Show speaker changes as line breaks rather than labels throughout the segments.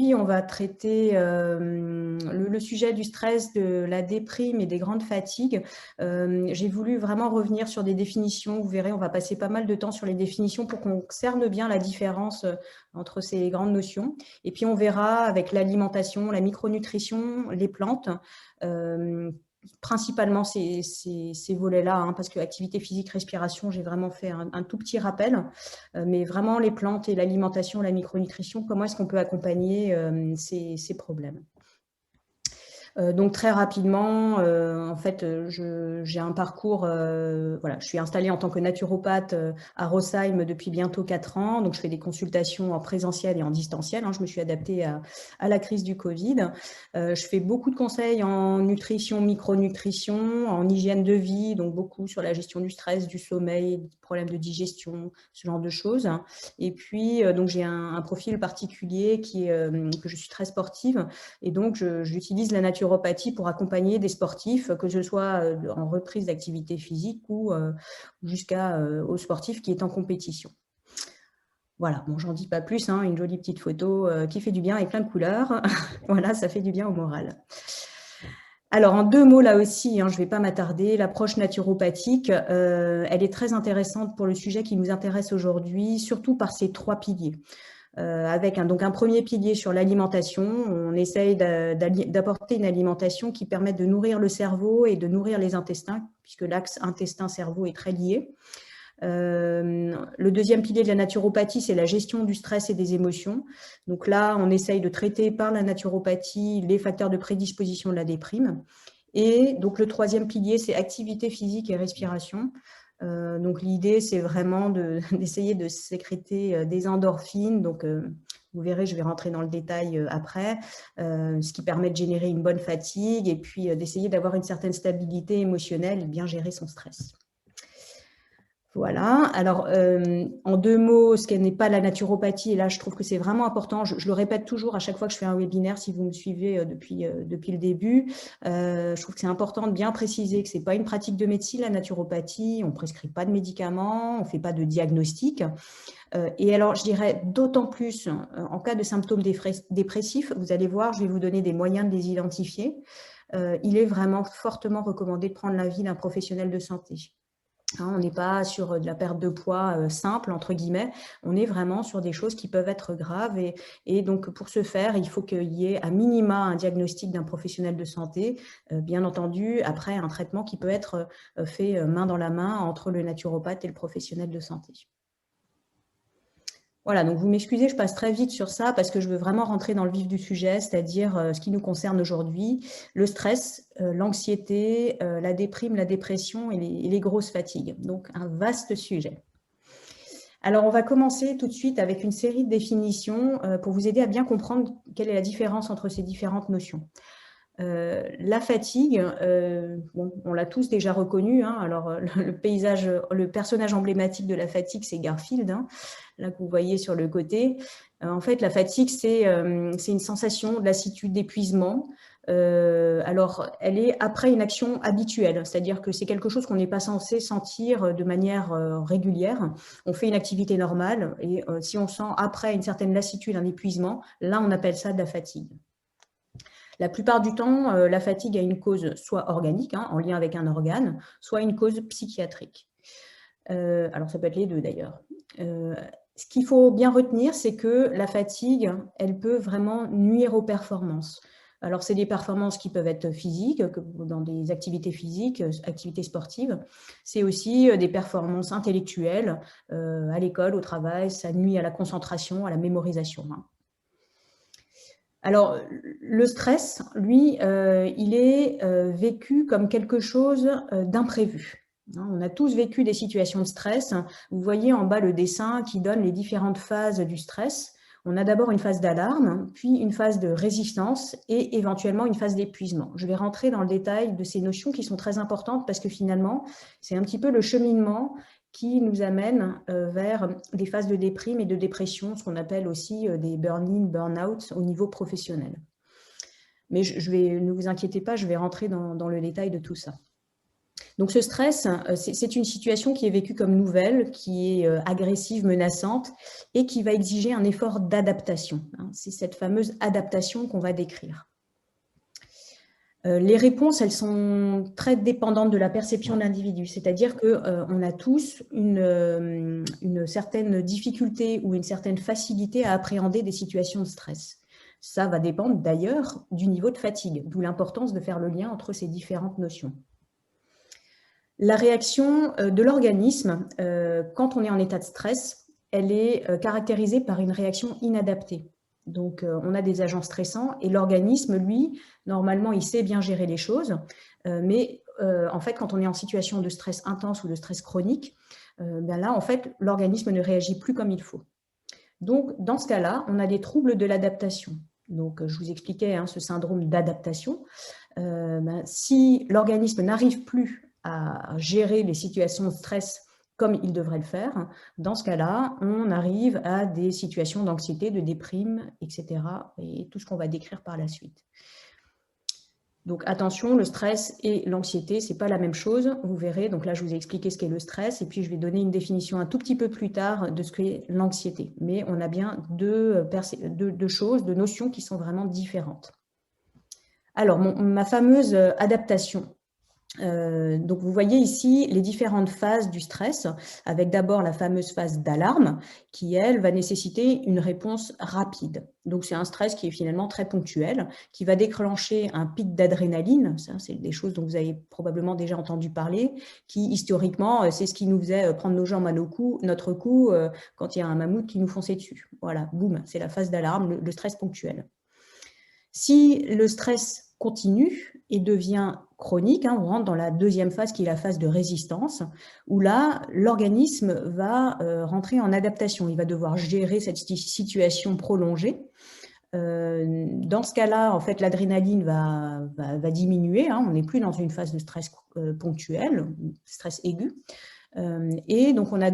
aujourd'hui, on va traiter le sujet du stress, de la déprime et des grandes fatigues. J'ai voulu vraiment revenir sur des définitions. Vous verrez, on va passer pas mal de temps sur les définitions pour qu'on cerne bien la différence entre ces grandes notions. Et puis, on verra avec l'alimentation, la micronutrition, les plantes, principalement ces volets-là, hein, parce que activité physique, respiration, j'ai vraiment fait un tout petit rappel, mais vraiment les plantes et l'alimentation, la micronutrition, comment est-ce qu'on peut accompagner ces problèmes. Donc très rapidement, en fait, j'ai un parcours, voilà, je suis installée en tant que naturopathe à Rosheim depuis bientôt 4 ans, donc je fais des consultations en présentiel et en distanciel, hein, je me suis adaptée à la crise du Covid. Je fais beaucoup de conseils en nutrition, micronutrition, en hygiène de vie, donc beaucoup sur la gestion du stress, du sommeil, des problèmes de digestion, ce genre de choses. Et puis, donc j'ai un profil particulier qui est que je suis très sportive, et donc j'utilise la naturopathie pour accompagner des sportifs, que ce soit en reprise d'activité physique ou jusqu'aux sportifs qui est en compétition. Voilà, bon, j'en dis pas plus, hein, une jolie petite photo qui fait du bien et plein de couleurs. Voilà, ça fait du bien au moral. Alors, en 2 mots, là aussi, hein, je ne vais pas m'attarder, l'approche naturopathique, elle est très intéressante pour le sujet qui nous intéresse aujourd'hui, surtout par ses 3 piliers. Avec donc un premier pilier sur l'alimentation. On essaye d'apporter une alimentation qui permette de nourrir le cerveau et de nourrir les intestins, puisque l'axe intestin-cerveau est très lié. Le deuxième pilier de la naturopathie, c'est la gestion du stress et des émotions. Donc là, on essaye de traiter par la naturopathie les facteurs de prédisposition de la déprime. Et donc le troisième pilier, c'est activité physique et respiration. Donc l'idée, c'est vraiment d'essayer de sécréter des endorphines. Donc vous verrez, je vais rentrer dans le détail après, ce qui permet de générer une bonne fatigue et puis d'essayer d'avoir une certaine stabilité émotionnelle et bien gérer son stress. Voilà, alors en 2 mots, ce qu'elle n'est pas la naturopathie, et là je trouve que c'est vraiment important, je le répète toujours à chaque fois que je fais un webinaire, si vous me suivez depuis le début, je trouve que c'est important de bien préciser que ce n'est pas une pratique de médecine, la naturopathie, on ne prescrit pas de médicaments, on ne fait pas de diagnostic, et alors je dirais d'autant plus en cas de symptômes dépressifs, vous allez voir, je vais vous donner des moyens de les identifier, il est vraiment fortement recommandé de prendre l'avis d'un professionnel de santé. Hein, on n'est pas sur de la perte de poids simple, entre guillemets, on est vraiment sur des choses qui peuvent être graves et donc pour ce faire, il faut qu'il y ait à minima un diagnostic d'un professionnel de santé, bien entendu, après un traitement qui peut être fait main dans la main entre le naturopathe et le professionnel de santé. Voilà, donc vous m'excusez, je passe très vite sur ça parce que je veux vraiment rentrer dans le vif du sujet, c'est-à-dire ce qui nous concerne aujourd'hui, le stress, l'anxiété, la déprime, la dépression et les grosses fatigues. Donc un vaste sujet. Alors on va commencer tout de suite avec une série de définitions pour vous aider à bien comprendre quelle est la différence entre ces différentes notions. La fatigue, bon, on l'a tous déjà reconnu, hein, alors le personnage emblématique de la fatigue, c'est Garfield, hein, là que vous voyez sur le côté. En fait, la fatigue, c'est une sensation de lassitude, d'épuisement. Alors, elle est après une action habituelle, c'est-à-dire que c'est quelque chose qu'on n'est pas censé sentir de manière régulière. On fait une activité normale et si on sent après une certaine lassitude, un épuisement, là, on appelle ça de la fatigue. La plupart du temps, la fatigue a une cause soit organique, hein, en lien avec un organe, soit une cause psychiatrique. Alors, ça peut être les deux d'ailleurs. Ce qu'il faut bien retenir, c'est que la fatigue, elle peut vraiment nuire aux performances. Alors, c'est des performances qui peuvent être physiques, dans des activités physiques, activités sportives. C'est aussi des performances intellectuelles, à l'école, au travail. Ça nuit à la concentration, à la mémorisation. Hein. Alors, le stress, lui, il est vécu comme quelque chose d'imprévu. On a tous vécu des situations de stress. Vous voyez en bas le dessin qui donne les différentes phases du stress. On a d'abord une phase d'alarme, puis une phase de résistance et éventuellement une phase d'épuisement. Je vais rentrer dans le détail de ces notions qui sont très importantes parce que finalement, c'est un petit peu le cheminement qui nous amène vers des phases de déprime et de dépression, ce qu'on appelle aussi des burn-in, burn-out au niveau professionnel. Mais ne vous inquiétez pas, je vais rentrer dans le détail de tout ça. Donc ce stress, c'est une situation qui est vécue comme nouvelle, qui est agressive, menaçante et qui va exiger un effort d'adaptation. C'est cette fameuse adaptation qu'on va décrire. Les réponses, elles sont très dépendantes de la perception de l'individu, c'est-à-dire qu'on a tous une certaine difficulté ou une certaine facilité à appréhender des situations de stress. Ça va dépendre d'ailleurs du niveau de fatigue, d'où l'importance de faire le lien entre ces différentes notions. La réaction de l'organisme, quand on est en état de stress, elle est caractérisée par une réaction inadaptée. Donc, on a des agents stressants et l'organisme, lui, normalement, il sait bien gérer les choses, mais en fait, quand on est en situation de stress intense ou de stress chronique, ben là, en fait, l'organisme ne réagit plus comme il faut. Donc, dans ce cas-là, on a des troubles de l'adaptation. Donc, je vous expliquais ce syndrome d'adaptation. Si l'organisme n'arrive plus à gérer les situations de stress comme il devrait le faire, dans ce cas-là, on arrive à des situations d'anxiété, de déprime, etc. et tout ce qu'on va décrire par la suite. Donc attention, le stress et l'anxiété, ce n'est pas la même chose, vous verrez. Donc là, je vous ai expliqué ce qu'est le stress et puis je vais donner une définition un tout petit peu plus tard de ce qu'est l'anxiété. Mais on a bien deux choses, deux notions qui sont vraiment différentes. Alors, ma fameuse adaptation. Donc, vous voyez ici les différentes phases du stress, avec d'abord la fameuse phase d'alarme, qui, elle, va nécessiter une réponse rapide. Donc, c'est un stress qui est finalement très ponctuel, qui va déclencher un pic d'adrénaline, ça, c'est des choses dont vous avez probablement déjà entendu parler, qui, historiquement, c'est ce qui nous faisait prendre nos jambes à notre cou quand il y a un mammouth qui nous fonçait dessus. Voilà, boum, c'est la phase d'alarme, le stress ponctuel. Si le stress continue et devient chronique, on rentre dans la deuxième phase qui est la phase de résistance, où là, l'organisme va rentrer en adaptation. Il va devoir gérer cette situation prolongée. Dans ce cas-là, en fait, l'adrénaline va diminuer. On n'est plus dans une phase de stress ponctuel, stress aigu. Et donc, on a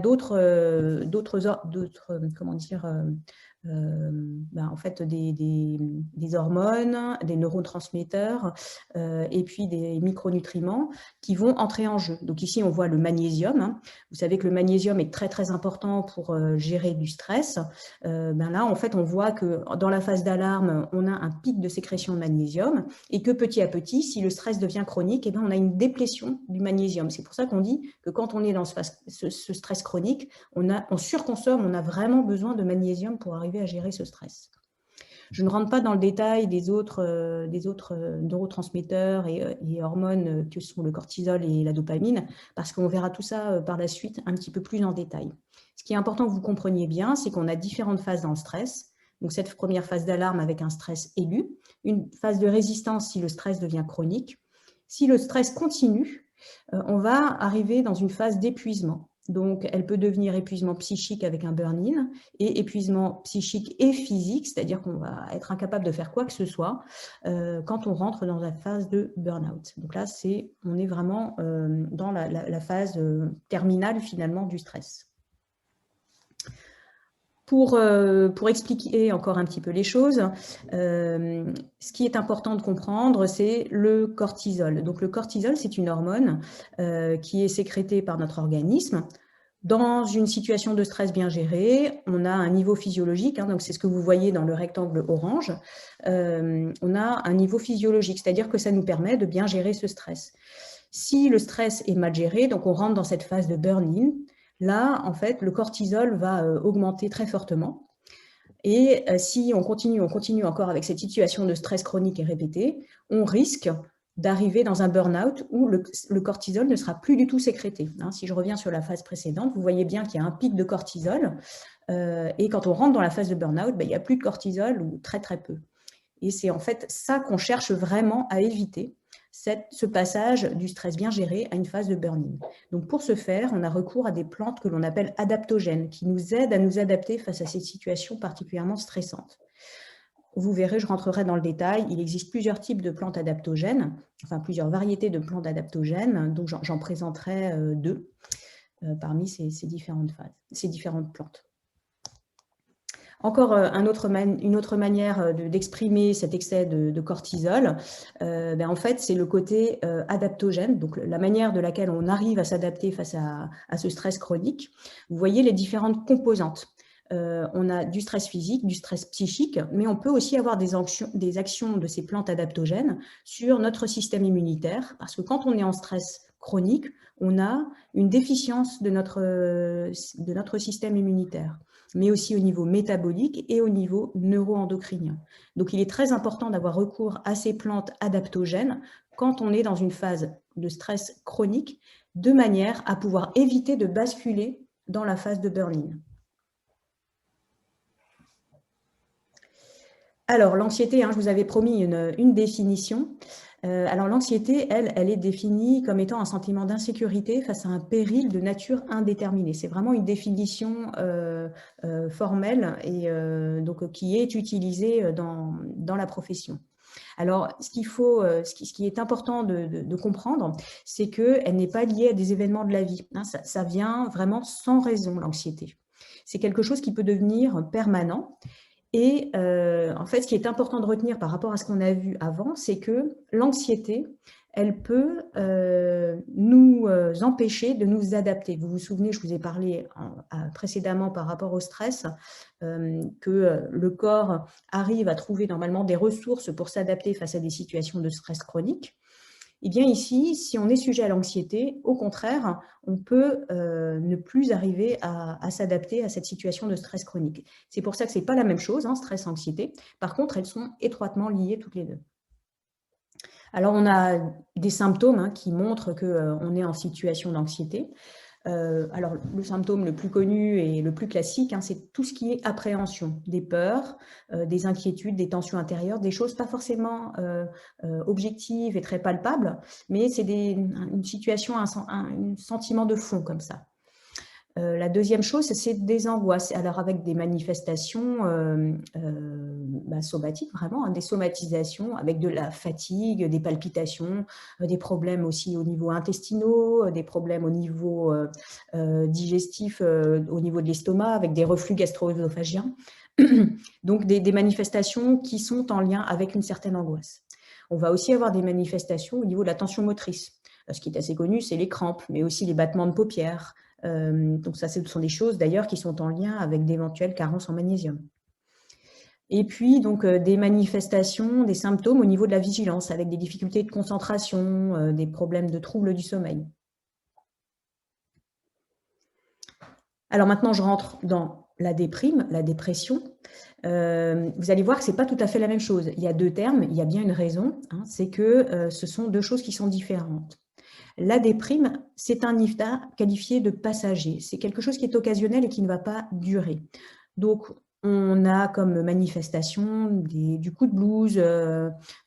comment dire, en fait, des hormones, des neurotransmetteurs et puis des micronutriments qui vont entrer en jeu. Donc ici, on voit le magnésium. Vous savez que le magnésium est très, très important pour gérer du stress. Là, en fait, on voit que dans la phase d'alarme, on a un pic de sécrétion de magnésium et que petit à petit, si le stress devient chronique, on a une déplétion du magnésium. C'est pour ça qu'on dit que quand on est dans ce stress chronique, on surconsomme, on a vraiment besoin de magnésium pour arriver à gérer ce stress. Je ne rentre pas dans le détail des autres neurotransmetteurs et hormones que sont le cortisol et la dopamine, parce qu'on verra tout ça par la suite un petit peu plus en détail. Ce qui est important que vous compreniez bien, c'est qu'on a différentes phases dans le stress. Donc cette première phase d'alarme avec un stress aigu, une phase de résistance si le stress devient chronique. Si le stress continue, on va arriver dans une phase d'épuisement. Donc, elle peut devenir épuisement psychique avec un burn-in et épuisement psychique et physique, c'est-à-dire qu'on va être incapable de faire quoi que ce soit quand on rentre dans la phase de burn-out. Donc là, on est vraiment dans la phase terminale finalement du stress. Pour expliquer encore un petit peu les choses, ce qui est important de comprendre, c'est le cortisol. Donc le cortisol, c'est une hormone qui est sécrétée par notre organisme. Dans une situation de stress bien gérée, on a un niveau physiologique, donc c'est ce que vous voyez dans le rectangle orange, on a un niveau physiologique, c'est-à-dire que ça nous permet de bien gérer ce stress. Si le stress est mal géré, donc on rentre dans cette phase de burn-in, là, en fait, le cortisol va augmenter très fortement. Et si on continue encore avec cette situation de stress chronique et répétée, on risque d'arriver dans un burn-out où le cortisol ne sera plus du tout sécrété. Si je reviens sur la phase précédente, vous voyez bien qu'il y a un pic de cortisol. Et quand on rentre dans la phase de burn-out, il n'y a plus de cortisol ou très, très peu. Et c'est en fait ça qu'on cherche vraiment à éviter, ce passage du stress bien géré à une phase de burn-in. Donc pour ce faire, on a recours à des plantes que l'on appelle adaptogènes, qui nous aident à nous adapter face à ces situations particulièrement stressantes. Vous verrez, je rentrerai dans le détail, il existe plusieurs types de plantes adaptogènes, enfin plusieurs variétés de plantes adaptogènes, donc j'en présenterai deux parmi ces différentes plantes. Encore une autre manière d'exprimer cet excès de cortisol, en fait, c'est le côté adaptogène, donc la manière de laquelle on arrive à s'adapter face à ce stress chronique. Vous voyez les différentes composantes. On a du stress physique, du stress psychique, mais on peut aussi avoir des actions de ces plantes adaptogènes sur notre système immunitaire, parce que quand on est en stress chronique, on a une déficience de notre système immunitaire, mais aussi au niveau métabolique et au niveau neuroendocrinien. Donc, il est très important d'avoir recours à ces plantes adaptogènes quand on est dans une phase de stress chronique, de manière à pouvoir éviter de basculer dans la phase de burn-in. Alors, l'anxiété, je vous avais promis une définition. Alors, l'anxiété, elle est définie comme étant un sentiment d'insécurité face à un péril de nature indéterminée. C'est vraiment une définition formelle et donc qui est utilisée dans la profession. Alors, ce qui est important de comprendre, c'est qu'elle n'est pas liée à des événements de la vie. Ça vient vraiment sans raison, l'anxiété. C'est quelque chose qui peut devenir permanent. Et en fait, ce qui est important de retenir par rapport à ce qu'on a vu avant, c'est que l'anxiété, elle peut nous empêcher de nous adapter. Vous vous souvenez, je vous ai parlé précédemment par rapport au stress, que le corps arrive à trouver normalement des ressources pour s'adapter face à des situations de stress chronique. Eh bien ici, si on est sujet à l'anxiété, au contraire, on peut ne plus arriver à s'adapter à cette situation de stress chronique. C'est pour ça que ce n'est pas la même chose, stress-anxiété. Par contre, elles sont étroitement liées toutes les deux. Alors, on a des symptômes qui montrent qu'on est en situation d'anxiété. Alors, le symptôme le plus connu et le plus classique, c'est tout ce qui est appréhension, des peurs, des inquiétudes, des tensions intérieures, des choses pas forcément objectives et très palpables, mais c'est une situation, un sentiment de fond comme ça. La deuxième chose, c'est des angoisses, alors avec des manifestations somatiques, vraiment, des somatisations, avec de la fatigue, des palpitations, des problèmes aussi au niveau intestinaux, des problèmes au niveau digestif, au niveau de l'estomac, avec des reflux gastro-œsophagiens. Donc des manifestations qui sont en lien avec une certaine angoisse. On va aussi avoir des manifestations au niveau de la tension motrice. Ce qui est assez connu, c'est les crampes, mais aussi les battements de paupières. Donc ça, ce sont des choses d'ailleurs qui sont en lien avec d'éventuelles carences en magnésium. Et puis, donc, des manifestations, des symptômes au niveau de la vigilance, avec des difficultés de concentration, des problèmes de troubles du sommeil. Alors maintenant, je rentre dans la déprime, la dépression. Vous allez voir que ce n'est pas tout à fait la même chose. Il y a deux termes, il y a bien une raison, c'est que ce sont deux choses qui sont différentes. La déprime, c'est un état qualifié de passager. C'est quelque chose qui est occasionnel et qui ne va pas durer. Donc, on a comme manifestation du coup de blues,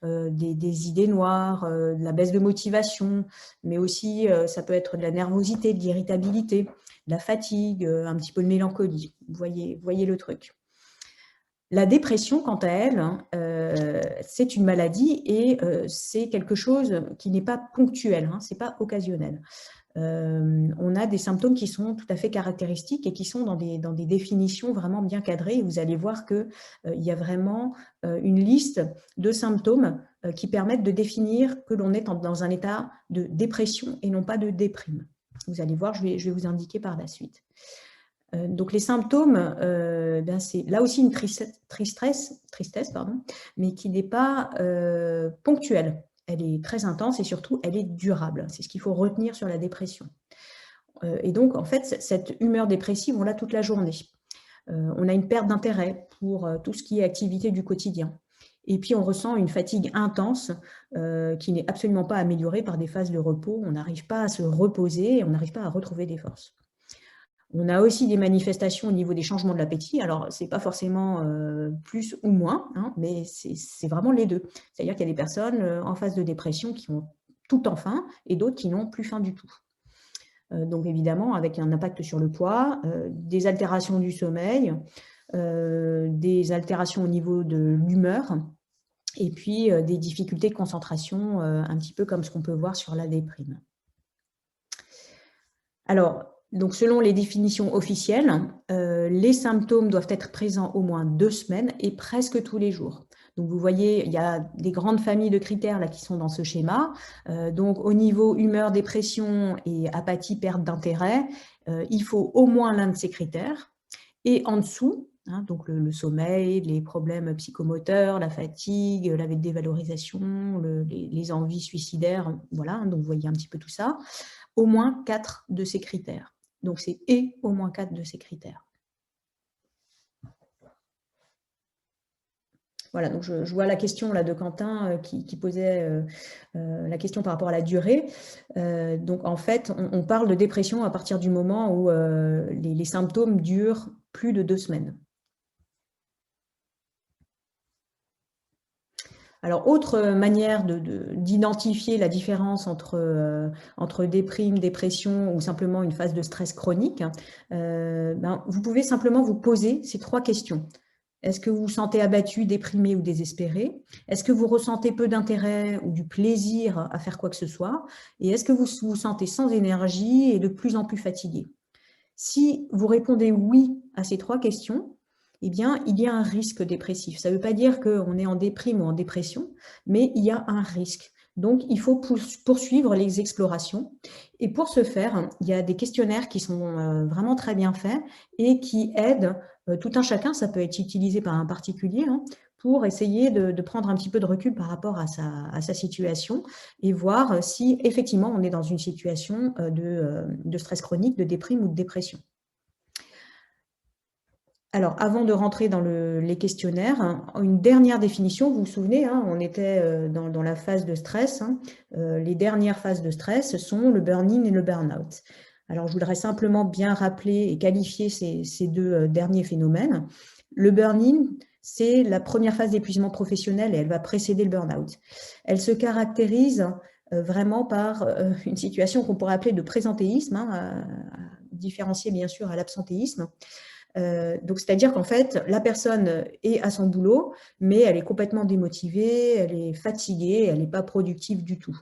des idées noires, de la baisse de motivation, mais aussi ça peut être de la nervosité, de l'irritabilité, de la fatigue, un petit peu de mélancolie. Vous voyez le truc. La dépression, quant à elle, c'est une maladie et c'est quelque chose qui n'est pas ponctuel, ce n'est pas occasionnel. On a des symptômes qui sont tout à fait caractéristiques et qui sont dans des définitions vraiment bien cadrées. Vous allez voir qu'il y a vraiment une liste de symptômes qui permettent de définir que l'on est dans un état de dépression et non pas de déprime. Vous allez voir, je vais vous indiquer par la suite. Donc les symptômes, c'est là aussi une tristesse, mais qui n'est pas ponctuelle. Elle est très intense et surtout, elle est durable. C'est ce qu'il faut retenir sur la dépression. Et donc, en fait, cette humeur dépressive, on l'a toute la journée. On a une perte d'intérêt pour tout ce qui est activité du quotidien. Et puis, on ressent une fatigue intense qui n'est absolument pas améliorée par des phases de repos. On n'arrive pas à se reposer et on n'arrive pas à retrouver des forces. On a aussi des manifestations au niveau des changements de l'appétit. Alors, ce n'est pas forcément plus ou moins, mais c'est vraiment les deux. C'est-à-dire qu'il y a des personnes en phase de dépression qui ont tout le temps faim et d'autres qui n'ont plus faim du tout. Donc, évidemment, avec un impact sur le poids, des altérations du sommeil, des altérations au niveau de l'humeur et puis des difficultés de concentration, un petit peu comme ce qu'on peut voir sur la déprime. Alors, Donc, selon les définitions officielles, les symptômes doivent être présents au moins 2 semaines et presque tous les jours. Donc, vous voyez, il y a des grandes familles de critères là qui sont dans ce schéma. Donc, au niveau humeur, dépression et apathie, perte d'intérêt, il faut au moins l'un de ces critères. Et en dessous, donc le sommeil, les problèmes psychomoteurs, la fatigue, la dévalorisation, les envies suicidaires, voilà, donc vous voyez un petit peu tout ça, au moins 4 de ces critères. Donc c'est et au moins 4 de ces critères. Voilà, donc je vois la question là de Quentin qui posait la question par rapport à la durée. Donc en fait, on parle de dépression à partir du moment où les symptômes durent plus de 2 semaines. Alors, autre manière d'identifier la différence entre déprime, dépression ou simplement une phase de stress chronique, vous pouvez simplement vous poser ces 3 questions. Est-ce que vous vous sentez abattu, déprimé ou désespéré? Est-ce que vous ressentez peu d'intérêt ou du plaisir à faire quoi que ce soit? Et est-ce que vous vous sentez sans énergie et de plus en plus fatigué? Si vous répondez oui à ces 3 questions, eh bien, il y a un risque dépressif. Ça ne veut pas dire qu'on est en déprime ou en dépression, mais il y a un risque. Donc, il faut poursuivre les explorations. Et pour ce faire, il y a des questionnaires qui sont vraiment très bien faits et qui aident tout un chacun. Ça peut être utilisé par un particulier pour essayer de prendre un petit peu de recul par rapport à sa situation et voir si effectivement on est dans une situation de stress chronique, de déprime ou de dépression. Alors, avant de rentrer dans les questionnaires, une dernière définition, vous vous souvenez, on était dans la phase de stress. Les dernières phases de stress sont le burn-in et le burn-out. Alors, je voudrais simplement bien rappeler et qualifier ces 2 derniers phénomènes. Le burn-in, c'est la première phase d'épuisement professionnel et elle va précéder le burn-out. Elle se caractérise vraiment par une situation qu'on pourrait appeler de présentéisme, différenciée bien sûr à l'absentéisme. Donc, c'est-à-dire qu'en fait, la personne est à son boulot, mais elle est complètement démotivée, elle est fatiguée, elle n'est pas productive du tout.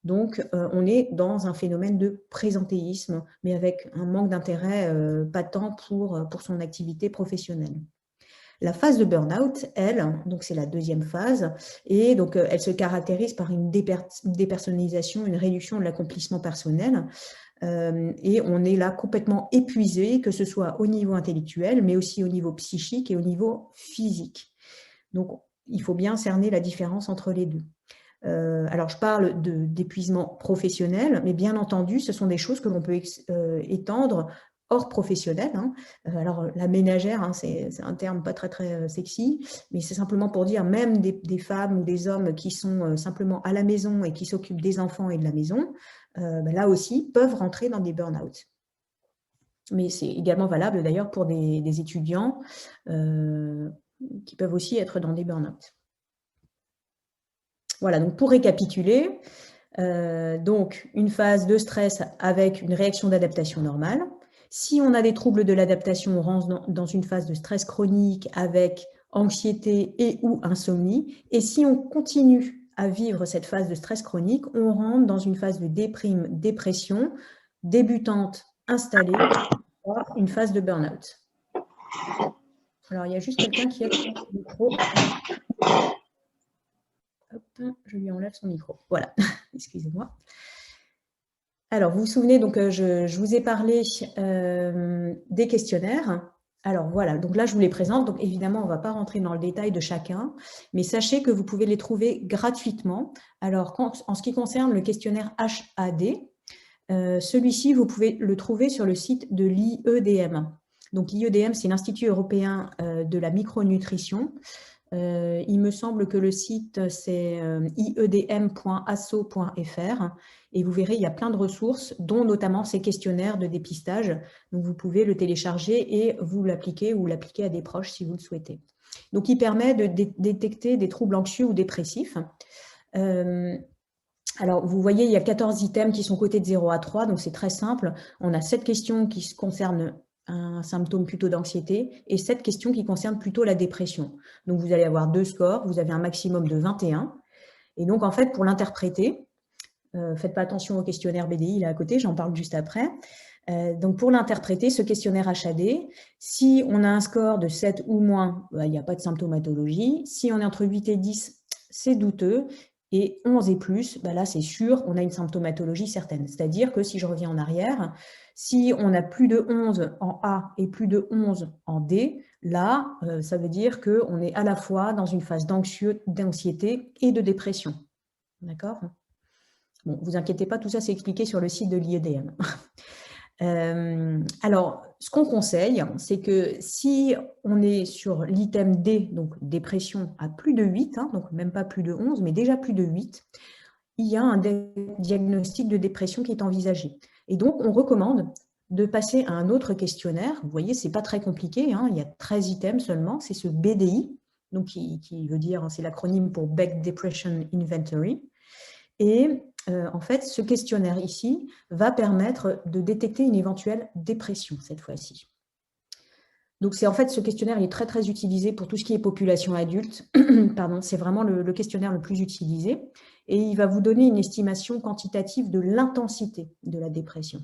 Donc, on est dans un phénomène de présentéisme, mais avec un manque d'intérêt patent pour son activité professionnelle. La phase de burn-out, elle, donc c'est la deuxième phase, et donc elle se caractérise par une dépersonnalisation, une réduction de l'accomplissement personnel, et on est là complètement épuisé, que ce soit au niveau intellectuel, mais aussi au niveau psychique et au niveau physique. Donc, il faut bien cerner la différence entre les deux. Alors, je parle d'épuisement professionnel, mais bien entendu, ce sont des choses que l'on peut étendre hors professionnel. Alors, la ménagère, c'est un terme pas très, très sexy, mais c'est simplement pour dire même des femmes ou des hommes qui sont simplement à la maison et qui s'occupent des enfants et de la maison, là aussi, peuvent rentrer dans des burn-out. Mais c'est également valable d'ailleurs pour des étudiants qui peuvent aussi être dans des burn-out. Voilà, donc pour récapituler, donc une phase de stress avec une réaction d'adaptation normale. Si on a des troubles de l'adaptation, on rentre dans une phase de stress chronique avec anxiété et ou insomnie. Et si on continue à vivre cette phase de stress chronique, on rentre dans une phase de déprime, dépression, débutante, installée, une phase de burn-out. Alors, il y a juste quelqu'un qui a son micro. Hop, je lui enlève son micro. Voilà, excusez-moi. Alors, vous vous souvenez, donc je vous ai parlé des questionnaires. Alors voilà, donc là je vous les présente. Donc évidemment, on ne va pas rentrer dans le détail de chacun, mais sachez que vous pouvez les trouver gratuitement. Alors, en ce qui concerne le questionnaire HAD, celui-ci, vous pouvez le trouver sur le site de l'IEDM. Donc l'IEDM, c'est l'Institut européen de la micronutrition. Il me semble que le site, c'est iedm.asso.fr et vous verrez, il y a plein de ressources, dont notamment ces questionnaires de dépistage. Donc, vous pouvez le télécharger et vous l'appliquer ou l'appliquer à des proches si vous le souhaitez. Donc, il permet de détecter des troubles anxieux ou dépressifs. Alors, vous voyez, il y a 14 items qui sont cotés de 0 à 3, donc c'est très simple. On a 7 questions qui concernent un symptôme plutôt d'anxiété et 7 questions qui concernent plutôt la dépression. Donc, vous allez avoir 2 scores, vous avez un maximum de 21. Et donc, en fait, pour l'interpréter, faites pas attention au questionnaire BDI, là à côté, j'en parle juste après. Donc, pour l'interpréter, ce questionnaire HAD, si on a un score de 7 ou moins, il n'y a pas de symptomatologie. Si on est entre 8 et 10, c'est douteux. Et 11 et plus, là, c'est sûr, on a une symptomatologie certaine. C'est-à-dire que si je reviens en arrière, si on a plus de 11 en A et plus de 11 en D, là, ça veut dire qu'on est à la fois dans une phase d'anxiété et de dépression. D'accord ? Bon, vous inquiétez pas, tout ça c'est expliqué sur le site de l'IEDM. Alors, ce qu'on conseille, c'est que si on est sur l'item D, donc dépression à plus de 8, donc même pas plus de 11, mais déjà plus de 8, il y a un diagnostic de dépression qui est envisagé. Et donc, on recommande de passer à un autre questionnaire. Vous voyez, ce n'est pas très compliqué, il y a 13 items seulement, c'est ce BDI, donc qui veut dire, c'est l'acronyme pour Beck Depression Inventory. Et en fait, ce questionnaire ici va permettre de détecter une éventuelle dépression cette fois-ci. Donc, c'est en fait, ce questionnaire il est très, très utilisé pour tout ce qui est population adulte. Pardon, c'est vraiment le questionnaire le plus utilisé. Et il va vous donner une estimation quantitative de l'intensité de la dépression.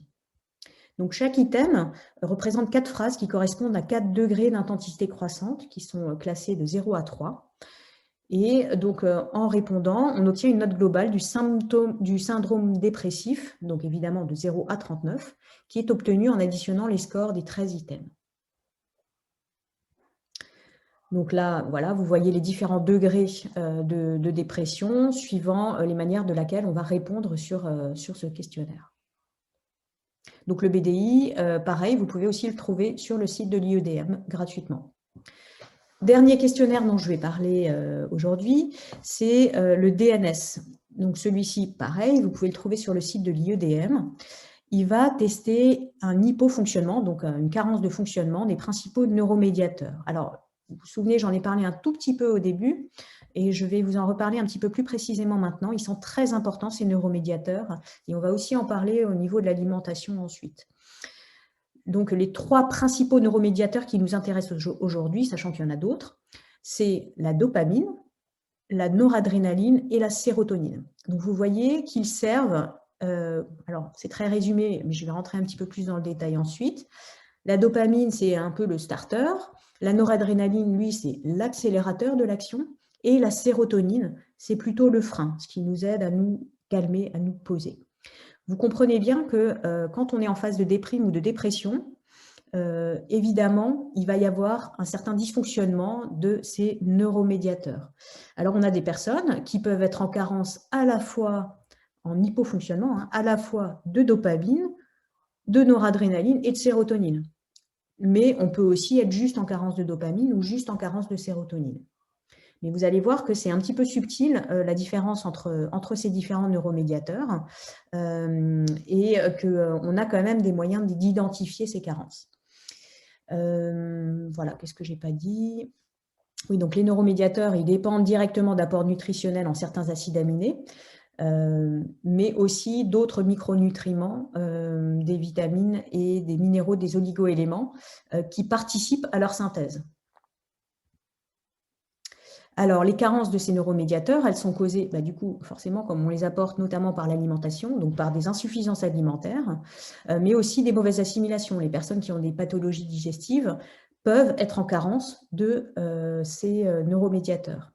Donc, chaque item représente 4 phrases qui correspondent à 4 degrés d'intensité croissante qui sont classés de 0 à 3. Et donc, en répondant, on obtient une note globale du syndrome dépressif, donc évidemment de 0 à 39, qui est obtenue en additionnant les scores des 13 items. Donc là, voilà, vous voyez les différents degrés de dépression suivant les manières de laquelle on va répondre sur ce questionnaire. Donc le BDI, pareil, vous pouvez aussi le trouver sur le site de l'IEDM gratuitement. Dernier questionnaire dont je vais parler aujourd'hui, c'est le DNS. Donc celui-ci, pareil, vous pouvez le trouver sur le site de l'IEDM. Il va tester un hypofonctionnement, donc une carence de fonctionnement des principaux neuromédiateurs. Alors, vous vous souvenez, j'en ai parlé un tout petit peu au début et je vais vous en reparler un petit peu plus précisément maintenant. Ils sont très importants, ces neuromédiateurs, et on va aussi en parler au niveau de l'alimentation ensuite. Donc, les 3 principaux neuromédiateurs qui nous intéressent aujourd'hui, sachant qu'il y en a d'autres, c'est la dopamine, la noradrénaline et la sérotonine. Donc, vous voyez qu'ils servent, alors c'est très résumé, mais je vais rentrer un petit peu plus dans le détail ensuite. La dopamine, c'est un peu le starter. La noradrénaline, lui, c'est l'accélérateur de l'action. Et la sérotonine, c'est plutôt le frein, ce qui nous aide à nous calmer, à nous poser. Vous comprenez bien que quand on est en phase de déprime ou de dépression, évidemment, il va y avoir un certain dysfonctionnement de ces neuromédiateurs. Alors, on a des personnes qui peuvent être en carence à la fois en hypofonctionnement, à la fois de dopamine, de noradrénaline et de sérotonine. Mais on peut aussi être juste en carence de dopamine ou juste en carence de sérotonine. Mais vous allez voir que c'est un petit peu subtil la différence entre ces différents neuromédiateurs et qu'on a quand même des moyens d'identifier ces carences. Voilà, qu'est-ce que je n'ai pas dit? Oui, donc les neuromédiateurs, ils dépendent directement d'apports nutritionnels en certains acides aminés, mais aussi d'autres micronutriments, des vitamines et des minéraux, des oligoéléments qui participent à leur synthèse. Alors, les carences de ces neuromédiateurs, elles sont causées, du coup, forcément, comme on les apporte notamment par l'alimentation, donc par des insuffisances alimentaires, mais aussi des mauvaises assimilations. Les personnes qui ont des pathologies digestives peuvent être en carence de ces neuromédiateurs.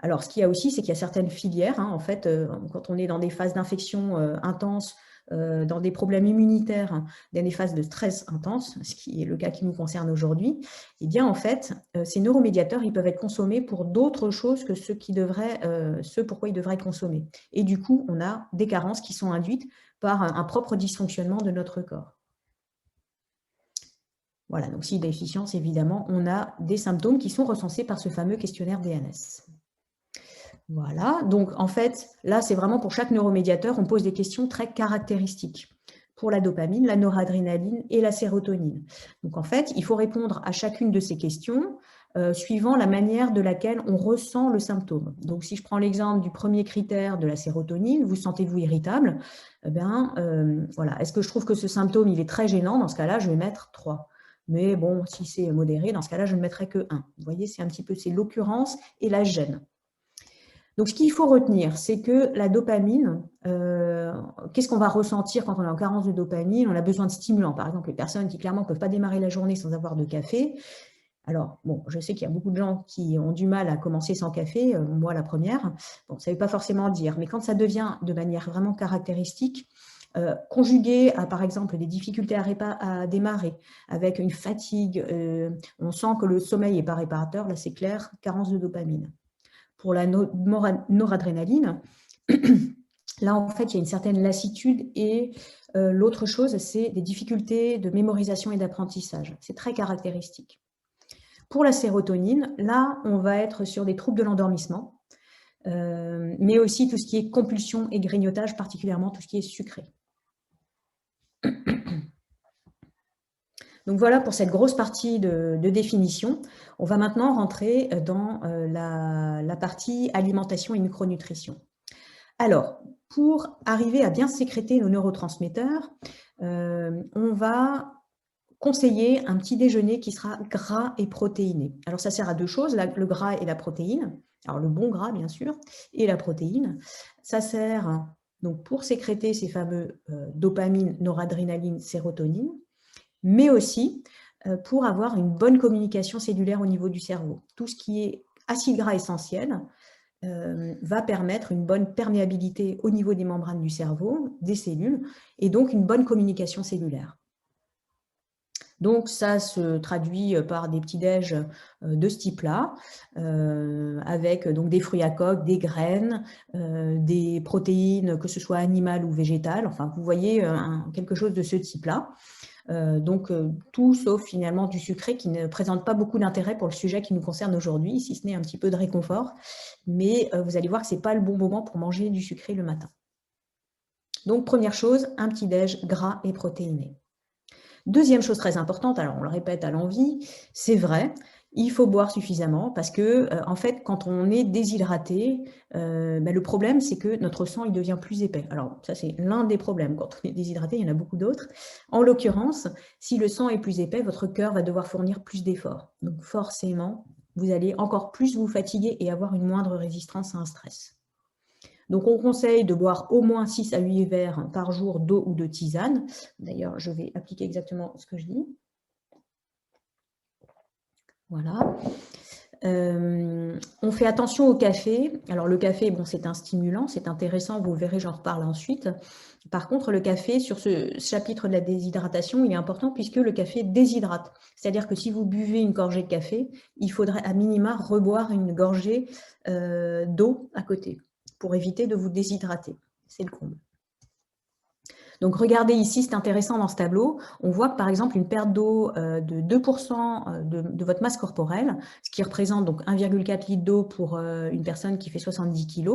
Alors, ce qu'il y a aussi, c'est qu'il y a certaines filières, en fait, quand on est dans des phases d'infection intenses, dans des problèmes immunitaires, dans des phases de stress intense, ce qui est le cas qui nous concerne aujourd'hui, eh bien, en fait, ces neuromédiateurs, ils peuvent être consommés pour d'autres choses que ce pourquoi ils devraient être consommés. Et du coup, on a des carences qui sont induites par un propre dysfonctionnement de notre corps. Voilà, donc si déficience, évidemment, on a des symptômes qui sont recensés par ce fameux questionnaire DNS. Voilà, donc en fait, là, c'est vraiment pour chaque neuromédiateur, on pose des questions très caractéristiques pour la dopamine, la noradrénaline et la sérotonine. Donc en fait, il faut répondre à chacune de ces questions suivant la manière de laquelle on ressent le symptôme. Donc si je prends l'exemple du premier critère de la sérotonine, vous sentez-vous irritable? Voilà. Est-ce que je trouve que ce symptôme, il est très gênant? Dans ce cas-là, je vais mettre 3. Mais bon, si c'est modéré, dans ce cas-là, je ne mettrai que 1. Vous voyez, c'est un petit peu, c'est l'occurrence et la gêne. Donc, ce qu'il faut retenir, c'est que la dopamine, qu'est-ce qu'on va ressentir quand on est en carence de dopamine? On a besoin de stimulants. Par exemple, les personnes qui clairement ne peuvent pas démarrer la journée sans avoir de café. Alors, bon, je sais qu'il y a beaucoup de gens qui ont du mal à commencer sans café, moi la première. Bon, ça ne veut pas forcément dire, mais quand ça devient de manière vraiment caractéristique, conjugué à, par exemple, des difficultés à démarrer, avec une fatigue, on sent que le sommeil n'est pas réparateur, là c'est clair, carence de dopamine. Pour la noradrénaline, là en fait il y a une certaine lassitude et l'autre chose c'est des difficultés de mémorisation et d'apprentissage. C'est très caractéristique. Pour la sérotonine, là on va être sur des troubles de l'endormissement, mais aussi tout ce qui est compulsion et grignotage, particulièrement tout ce qui est sucré. Donc voilà pour cette grosse partie de définition. On va maintenant rentrer dans la partie alimentation et micronutrition. Alors, pour arriver à bien sécréter nos neurotransmetteurs, on va conseiller un petit déjeuner qui sera gras et protéiné. Alors ça sert à deux choses, le gras et la protéine. Alors le bon gras bien sûr, et la protéine. Ça sert donc pour sécréter ces fameux dopamine, noradrénaline, sérotonine, mais aussi pour avoir une bonne communication cellulaire au niveau du cerveau. Tout ce qui est acide gras essentiel va permettre une bonne perméabilité au niveau des membranes du cerveau, des cellules, et donc une bonne communication cellulaire. Donc ça se traduit par des petits-déj de ce type-là, avec donc des fruits à coque, des graines, des protéines, que ce soit animales ou végétales, enfin vous voyez quelque chose de ce type-là. Donc tout sauf finalement du sucré qui ne présente pas beaucoup d'intérêt pour le sujet qui nous concerne aujourd'hui, si ce n'est un petit peu de réconfort. Mais vous allez voir que ce n'est pas le bon moment pour manger du sucré le matin. Donc première chose, un petit déj gras et protéiné. Deuxième chose très importante, alors on le répète à l'envi, c'est vrai, il faut boire suffisamment parce que, en fait, quand on est déshydraté, le problème, c'est que notre sang, il devient plus épais. Alors, ça, c'est l'un des problèmes. Quand on est déshydraté, il y en a beaucoup d'autres. En l'occurrence, si le sang est plus épais, votre cœur va devoir fournir plus d'efforts. Donc, forcément, vous allez encore plus vous fatiguer et avoir une moindre résistance à un stress. Donc, on conseille de boire au moins 6 à 8 verres par jour d'eau ou de tisane. D'ailleurs, je vais appliquer exactement ce que je dis. Voilà. On fait attention au café. Alors, le café, bon, c'est un stimulant, c'est intéressant, vous verrez, j'en reparle ensuite. Par contre, le café, sur ce chapitre de la déshydratation, il est important puisque le café déshydrate. C'est-à-dire que si vous buvez une gorgée de café, il faudrait à minima reboire une gorgée d'eau à côté pour éviter de vous déshydrater. C'est le comble. Donc, regardez ici, c'est intéressant dans ce tableau. On voit que, par exemple, une perte d'eau de 2% de votre masse corporelle, ce qui représente donc 1,4 litre d'eau pour une personne qui fait 70 kg,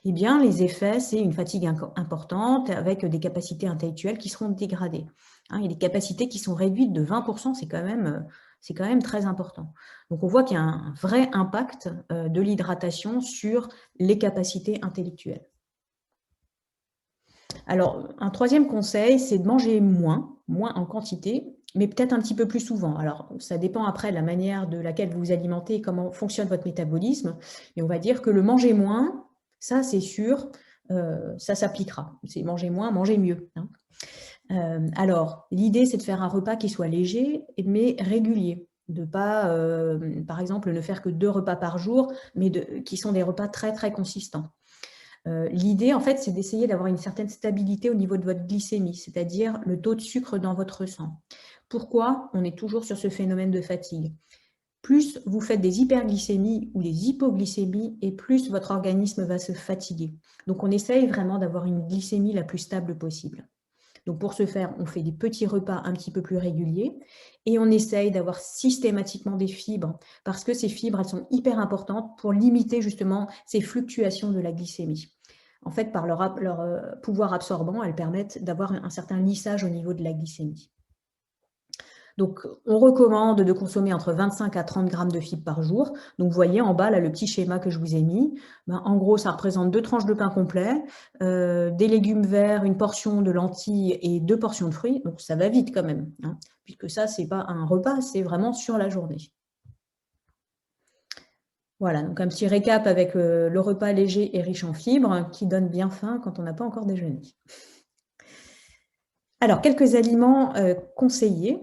eh bien, les effets, c'est une fatigue importante avec des capacités intellectuelles qui seront dégradées. Et les capacités qui sont réduites de 20%, c'est quand même très important. Donc, on voit qu'il y a un vrai impact de l'hydratation sur les capacités intellectuelles. Alors, un troisième conseil, c'est de manger moins en quantité, mais peut-être un petit peu plus souvent. Alors, ça dépend après de la manière de laquelle vous vous alimentez et comment fonctionne votre métabolisme. Mais on va dire que le manger moins, ça c'est sûr, ça s'appliquera. C'est manger moins, manger mieux. Alors, l'idée, c'est de faire un repas qui soit léger, mais régulier. De ne pas, par exemple, ne faire que 2 repas par jour, mais qui sont des repas très, très consistants. L'idée, en fait, c'est d'essayer d'avoir une certaine stabilité au niveau de votre glycémie, c'est-à-dire le taux de sucre dans votre sang. Pourquoi on est toujours sur ce phénomène de fatigue? Plus vous faites des hyperglycémies ou des hypoglycémies, et plus votre organisme va se fatiguer. Donc, on essaye vraiment d'avoir une glycémie la plus stable possible. Donc, pour ce faire, on fait des petits repas un petit peu plus réguliers et on essaye d'avoir systématiquement des fibres parce que ces fibres, elles sont hyper importantes pour limiter justement ces fluctuations de la glycémie. En fait, par leur pouvoir absorbant, elles permettent d'avoir un certain lissage au niveau de la glycémie. Donc, on recommande de consommer entre 25 à 30 grammes de fibres par jour. Donc, vous voyez en bas, là, le petit schéma que je vous ai mis. En gros, ça représente 2 tranches de pain complet, des légumes verts, une portion de lentilles et 2 portions de fruits. Donc, ça va vite quand même, puisque ça, ce n'est pas un repas, c'est vraiment sur la journée. Voilà, donc un petit récap avec le repas léger et riche en fibres qui donne bien faim quand on n'a pas encore déjeuné. Alors, quelques aliments conseillés.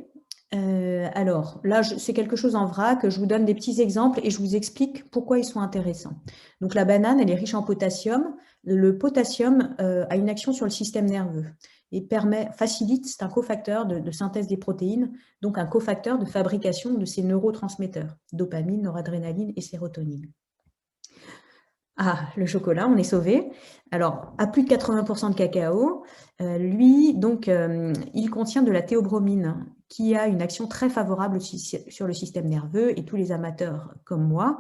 Alors là, c'est quelque chose en vrac. Je vous donne des petits exemples et je vous explique pourquoi ils sont intéressants. Donc la banane, elle est riche en potassium. Le potassium a une action sur le système nerveux et facilite, c'est un cofacteur de synthèse des protéines, donc un cofacteur de fabrication de ces neurotransmetteurs, dopamine, noradrénaline et sérotonine. Ah, le chocolat, on est sauvé. Alors, à plus de 80% de cacao, lui, donc, il contient de la théobromine, qui a une action très favorable sur le système nerveux, et tous les amateurs comme moi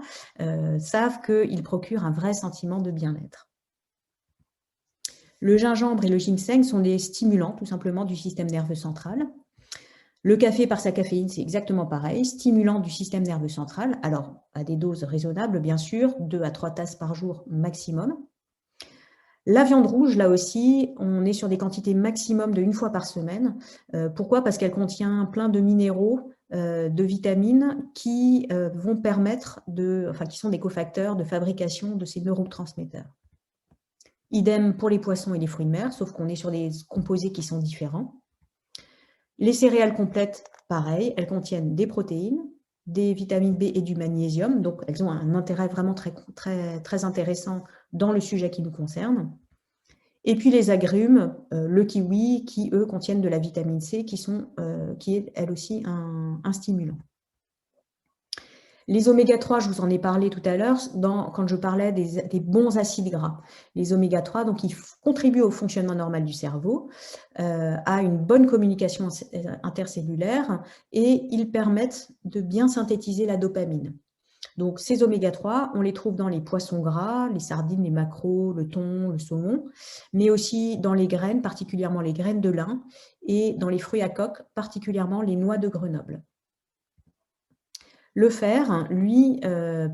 savent qu'il procure un vrai sentiment de bien-être. Le gingembre et le ginseng sont des stimulants, tout simplement, du système nerveux central. Le café, par sa caféine, c'est exactement pareil, stimulant du système nerveux central, alors à des doses raisonnables, bien sûr, 2 à 3 tasses par jour maximum. La viande rouge, là aussi, on est sur des quantités maximum de 1 fois par semaine. Pourquoi? Parce qu'elle contient plein de minéraux, de vitamines qui vont permettre qui sont des cofacteurs de fabrication de ces neurotransmetteurs. Idem pour les poissons et les fruits de mer, sauf qu'on est sur des composés qui sont différents. Les céréales complètes, pareil, elles contiennent des protéines, des vitamines B et du magnésium, donc elles ont un intérêt vraiment très intéressant dans le sujet qui nous concerne. Et puis les agrumes, le kiwi, qui eux contiennent de la vitamine C, qui est elle aussi un stimulant. Les oméga 3, je vous en ai parlé tout à l'heure quand je parlais des bons acides gras. Les oméga 3, donc, ils contribuent au fonctionnement normal du cerveau, à une bonne communication intercellulaire, et ils permettent de bien synthétiser la dopamine. Donc, ces oméga 3, on les trouve dans les poissons gras, les sardines, les maquereaux, le thon, le saumon, mais aussi dans les graines, particulièrement les graines de lin, et dans les fruits à coque, particulièrement les noix de Grenoble. Le fer, lui,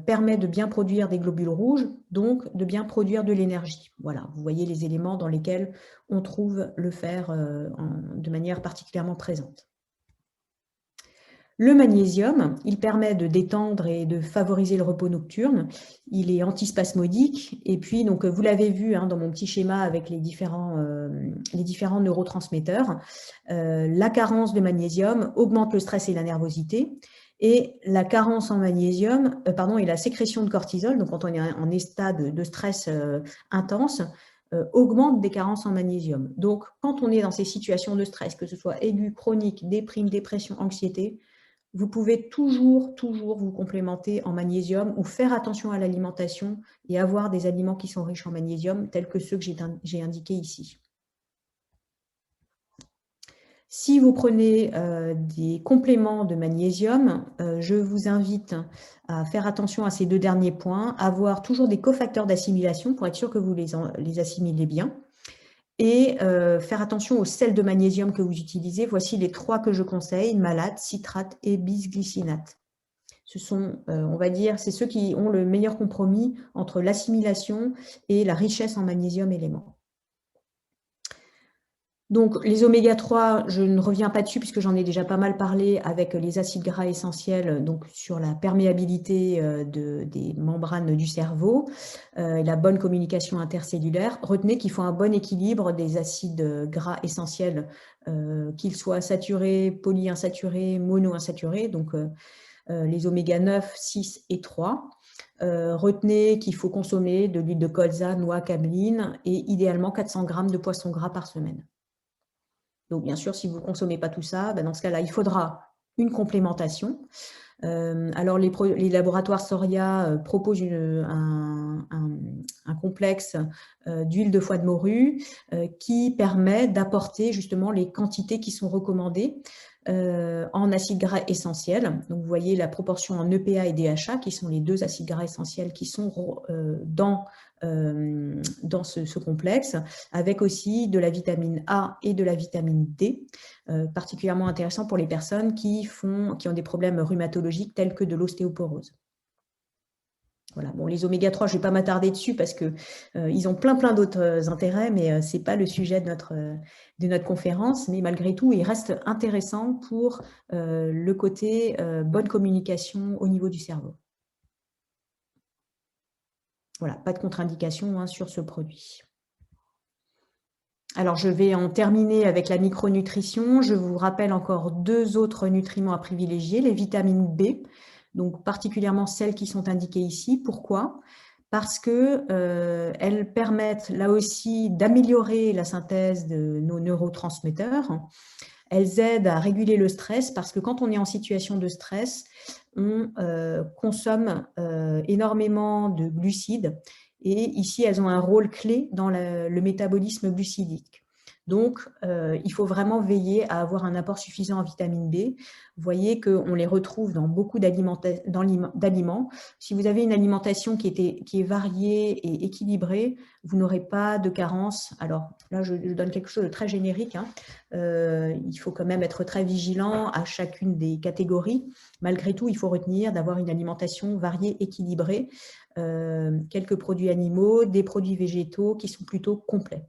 permet de bien produire des globules rouges, donc de bien produire de l'énergie. Voilà, vous voyez les éléments dans lesquels on trouve le fer de manière particulièrement présente. Le magnésium, il permet de détendre et de favoriser le repos nocturne. Il est antispasmodique. Et puis, donc, vous l'avez vu dans mon petit schéma avec les différents neurotransmetteurs, la carence de magnésium augmente le stress et la nervosité. Et la carence en magnésium, et la sécrétion de cortisol, donc quand on est en état de stress intense, augmente des carences en magnésium. Donc, quand on est dans ces situations de stress, que ce soit aigu, chronique, déprime, dépression, anxiété, vous pouvez toujours vous complémenter en magnésium ou faire attention à l'alimentation et avoir des aliments qui sont riches en magnésium, tels que ceux que j'ai indiqués ici. Si vous prenez des compléments de magnésium, je vous invite à faire attention à ces 2 derniers points, avoir toujours des cofacteurs d'assimilation pour être sûr que vous les assimilez bien, et faire attention aux sels de magnésium que vous utilisez. Voici les 3 que je conseille: malate, citrate et bisglycinate. Ce sont, on va dire, c'est ceux qui ont le meilleur compromis entre l'assimilation et la richesse en magnésium élément. Donc, les oméga 3, je ne reviens pas dessus puisque j'en ai déjà pas mal parlé avec les acides gras essentiels, donc sur la perméabilité des membranes du cerveau, la bonne communication intercellulaire. Retenez qu'il faut un bon équilibre des acides gras essentiels, qu'ils soient saturés, polyinsaturés, monoinsaturés, donc les oméga 9, 6 et 3. Retenez qu'il faut consommer de l'huile de colza, noix, cameline et idéalement 400 g de poisson gras par semaine. Donc, bien sûr, si vous ne consommez pas tout ça, dans ce cas-là, il faudra une complémentation. Alors, les laboratoires Soria proposent un complexe d'huile de foie de morue qui permet d'apporter justement les quantités qui sont recommandées en acides gras essentiels. Donc, vous voyez la proportion en EPA et DHA, qui sont les 2 acides gras essentiels qui sont dans ce complexe, avec aussi de la vitamine A et de la vitamine D, particulièrement intéressant pour les personnes qui ont des problèmes rhumatologiques tels que de l'ostéoporose. Voilà. Bon, les oméga 3, je ne vais pas m'attarder dessus parce qu'ils ont plein d'autres intérêts, mais ce n'est pas le sujet de notre conférence. Mais malgré tout, ils restent intéressants pour le côté bonne communication au niveau du cerveau. Voilà, pas de contre-indication hein, sur ce produit. Alors, je vais en terminer avec la micronutrition. Je vous rappelle encore 2 autres nutriments à privilégier, les vitamines B, donc particulièrement celles qui sont indiquées ici. Pourquoi? Parce que elles permettent là aussi d'améliorer la synthèse de nos neurotransmetteurs. Elles aident à réguler le stress parce que quand on est en situation de stress, on consomme énormément de glucides et ici, elles ont un rôle clé dans le métabolisme glucidique. Donc, il faut vraiment veiller à avoir un apport suffisant en vitamine B. Vous voyez qu'on les retrouve dans beaucoup d'aliments. Si vous avez une alimentation qui est variée et équilibrée, vous n'aurez pas de carence. Alors là, je donne quelque chose de très générique. Hein. Il faut quand même être très vigilant à chacune des catégories. Malgré tout, il faut retenir d'avoir une alimentation variée, équilibrée, quelques produits animaux, des produits végétaux qui sont plutôt complets.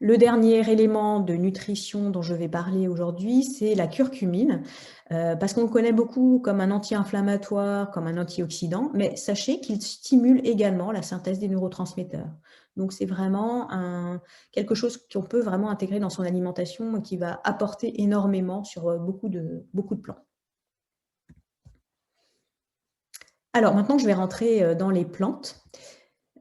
Le dernier élément de nutrition dont je vais parler aujourd'hui, c'est la curcumine, parce qu'on le connaît beaucoup comme un anti-inflammatoire, comme un antioxydant, mais sachez qu'il stimule également la synthèse des neurotransmetteurs. Donc c'est vraiment quelque chose qu'on peut vraiment intégrer dans son alimentation et qui va apporter énormément sur beaucoup de plans. Alors maintenant, je vais rentrer dans les plantes.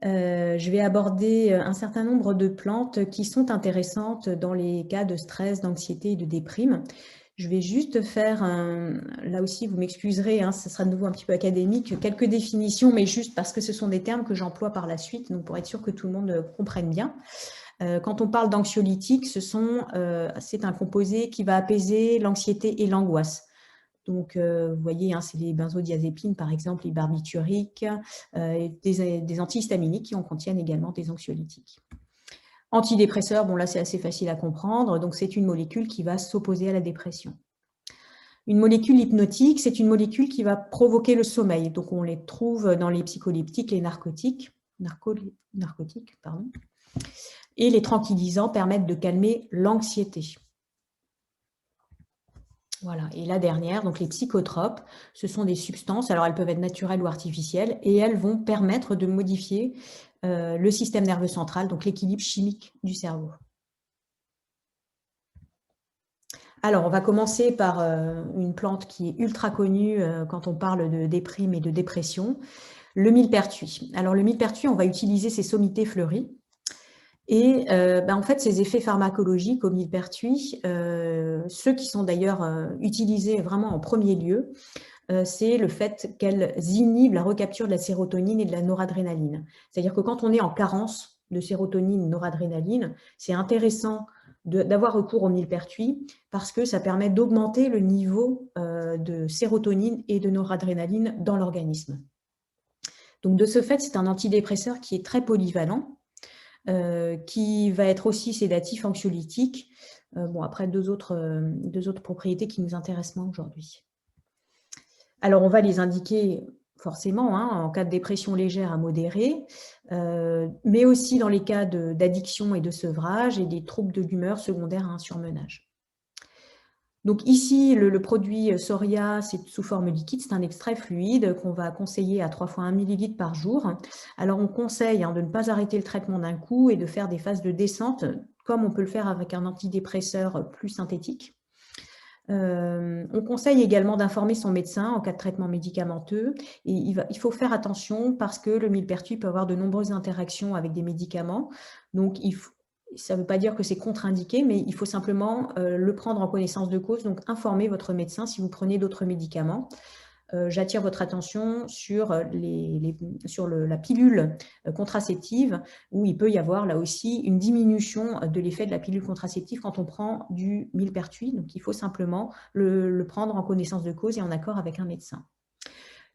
Je vais aborder un certain nombre de plantes qui sont intéressantes dans les cas de stress, d'anxiété et de déprime. Je vais juste faire, là aussi vous m'excuserez, hein, ce sera de nouveau un petit peu académique, quelques définitions, mais juste parce que ce sont des termes que j'emploie par la suite, donc pour être sûr que tout le monde comprenne bien. Quand on parle d'anxiolytiques, c'est un composé qui va apaiser l'anxiété et l'angoisse. Donc, vous voyez, hein, c'est les benzodiazépines, par exemple, les barbituriques, des antihistaminiques qui en contiennent également des anxiolytiques. Antidépresseurs, bon là, c'est assez facile à comprendre. Donc, c'est une molécule qui va s'opposer à la dépression. Une molécule hypnotique, c'est une molécule qui va provoquer le sommeil. Donc, on les trouve dans les psycholeptiques, les narcotiques, pardon. Et les tranquillisants permettent de calmer l'anxiété. Voilà, et la dernière, donc les psychotropes, ce sont des substances, alors elles peuvent être naturelles ou artificielles, et elles vont permettre de modifier le système nerveux central, donc l'équilibre chimique du cerveau. Alors, on va commencer par une plante qui est ultra connue quand on parle de déprime et de dépression, le millepertuis. Alors, le millepertuis, on va utiliser ses sommités fleuries. Et en fait, ces effets pharmacologiques au millepertuis, ceux qui sont d'ailleurs utilisés vraiment en premier lieu, c'est le fait qu'elles inhibent la recapture de la sérotonine et de la noradrénaline. C'est-à-dire que quand on est en carence de sérotonine, noradrénaline, c'est intéressant d'avoir recours au millepertuis parce que ça permet d'augmenter le niveau de sérotonine et de noradrénaline dans l'organisme. Donc de ce fait, c'est un antidépresseur qui est très polyvalent, qui va être aussi sédatif, anxiolytique. Bon, après, deux autres propriétés qui nous intéressent moins aujourd'hui. Alors, on va les indiquer forcément hein, en cas de dépression légère à modérée, mais aussi dans les cas d'addiction et de sevrage et des troubles de l'humeur secondaires à un surmenage. Donc ici, le produit Soria, c'est sous forme liquide, c'est un extrait fluide qu'on va conseiller à 3 fois 1 ml par jour. Alors on conseille hein, de ne pas arrêter le traitement d'un coup et de faire des phases de descente, comme on peut le faire avec un antidépresseur plus synthétique. On conseille également d'informer son médecin en cas de traitement médicamenteux. Et il faut faire attention parce que le millepertuis peut avoir de nombreuses interactions avec des médicaments. Donc, ça ne veut pas dire que c'est contre-indiqué, mais il faut simplement le prendre en connaissance de cause. Donc, informez votre médecin si vous prenez d'autres médicaments. J'attire votre attention sur la pilule contraceptive, où il peut y avoir là aussi une diminution de l'effet de la pilule contraceptive quand on prend du millepertuis. Donc, il faut simplement le prendre en connaissance de cause et en accord avec un médecin.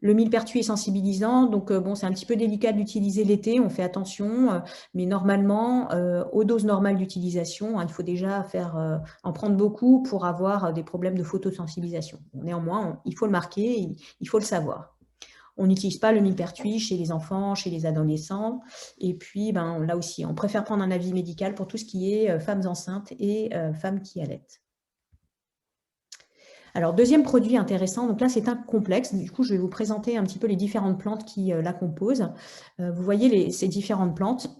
Le millepertuis est sensibilisant, donc bon, c'est un petit peu délicat d'utiliser l'été, on fait attention, mais normalement, aux doses normales d'utilisation, hein, il faut déjà en prendre beaucoup pour avoir des problèmes de photosensibilisation. Néanmoins, il faut le marquer, il faut le savoir. On n'utilise pas le millepertuis chez les enfants, chez les adolescents, et puis là aussi, on préfère prendre un avis médical pour tout ce qui est femmes enceintes et femmes qui allaitent. Alors, deuxième produit intéressant, donc là, c'est un complexe. Du coup, je vais vous présenter un petit peu les différentes plantes qui la composent. Vous voyez ces différentes plantes.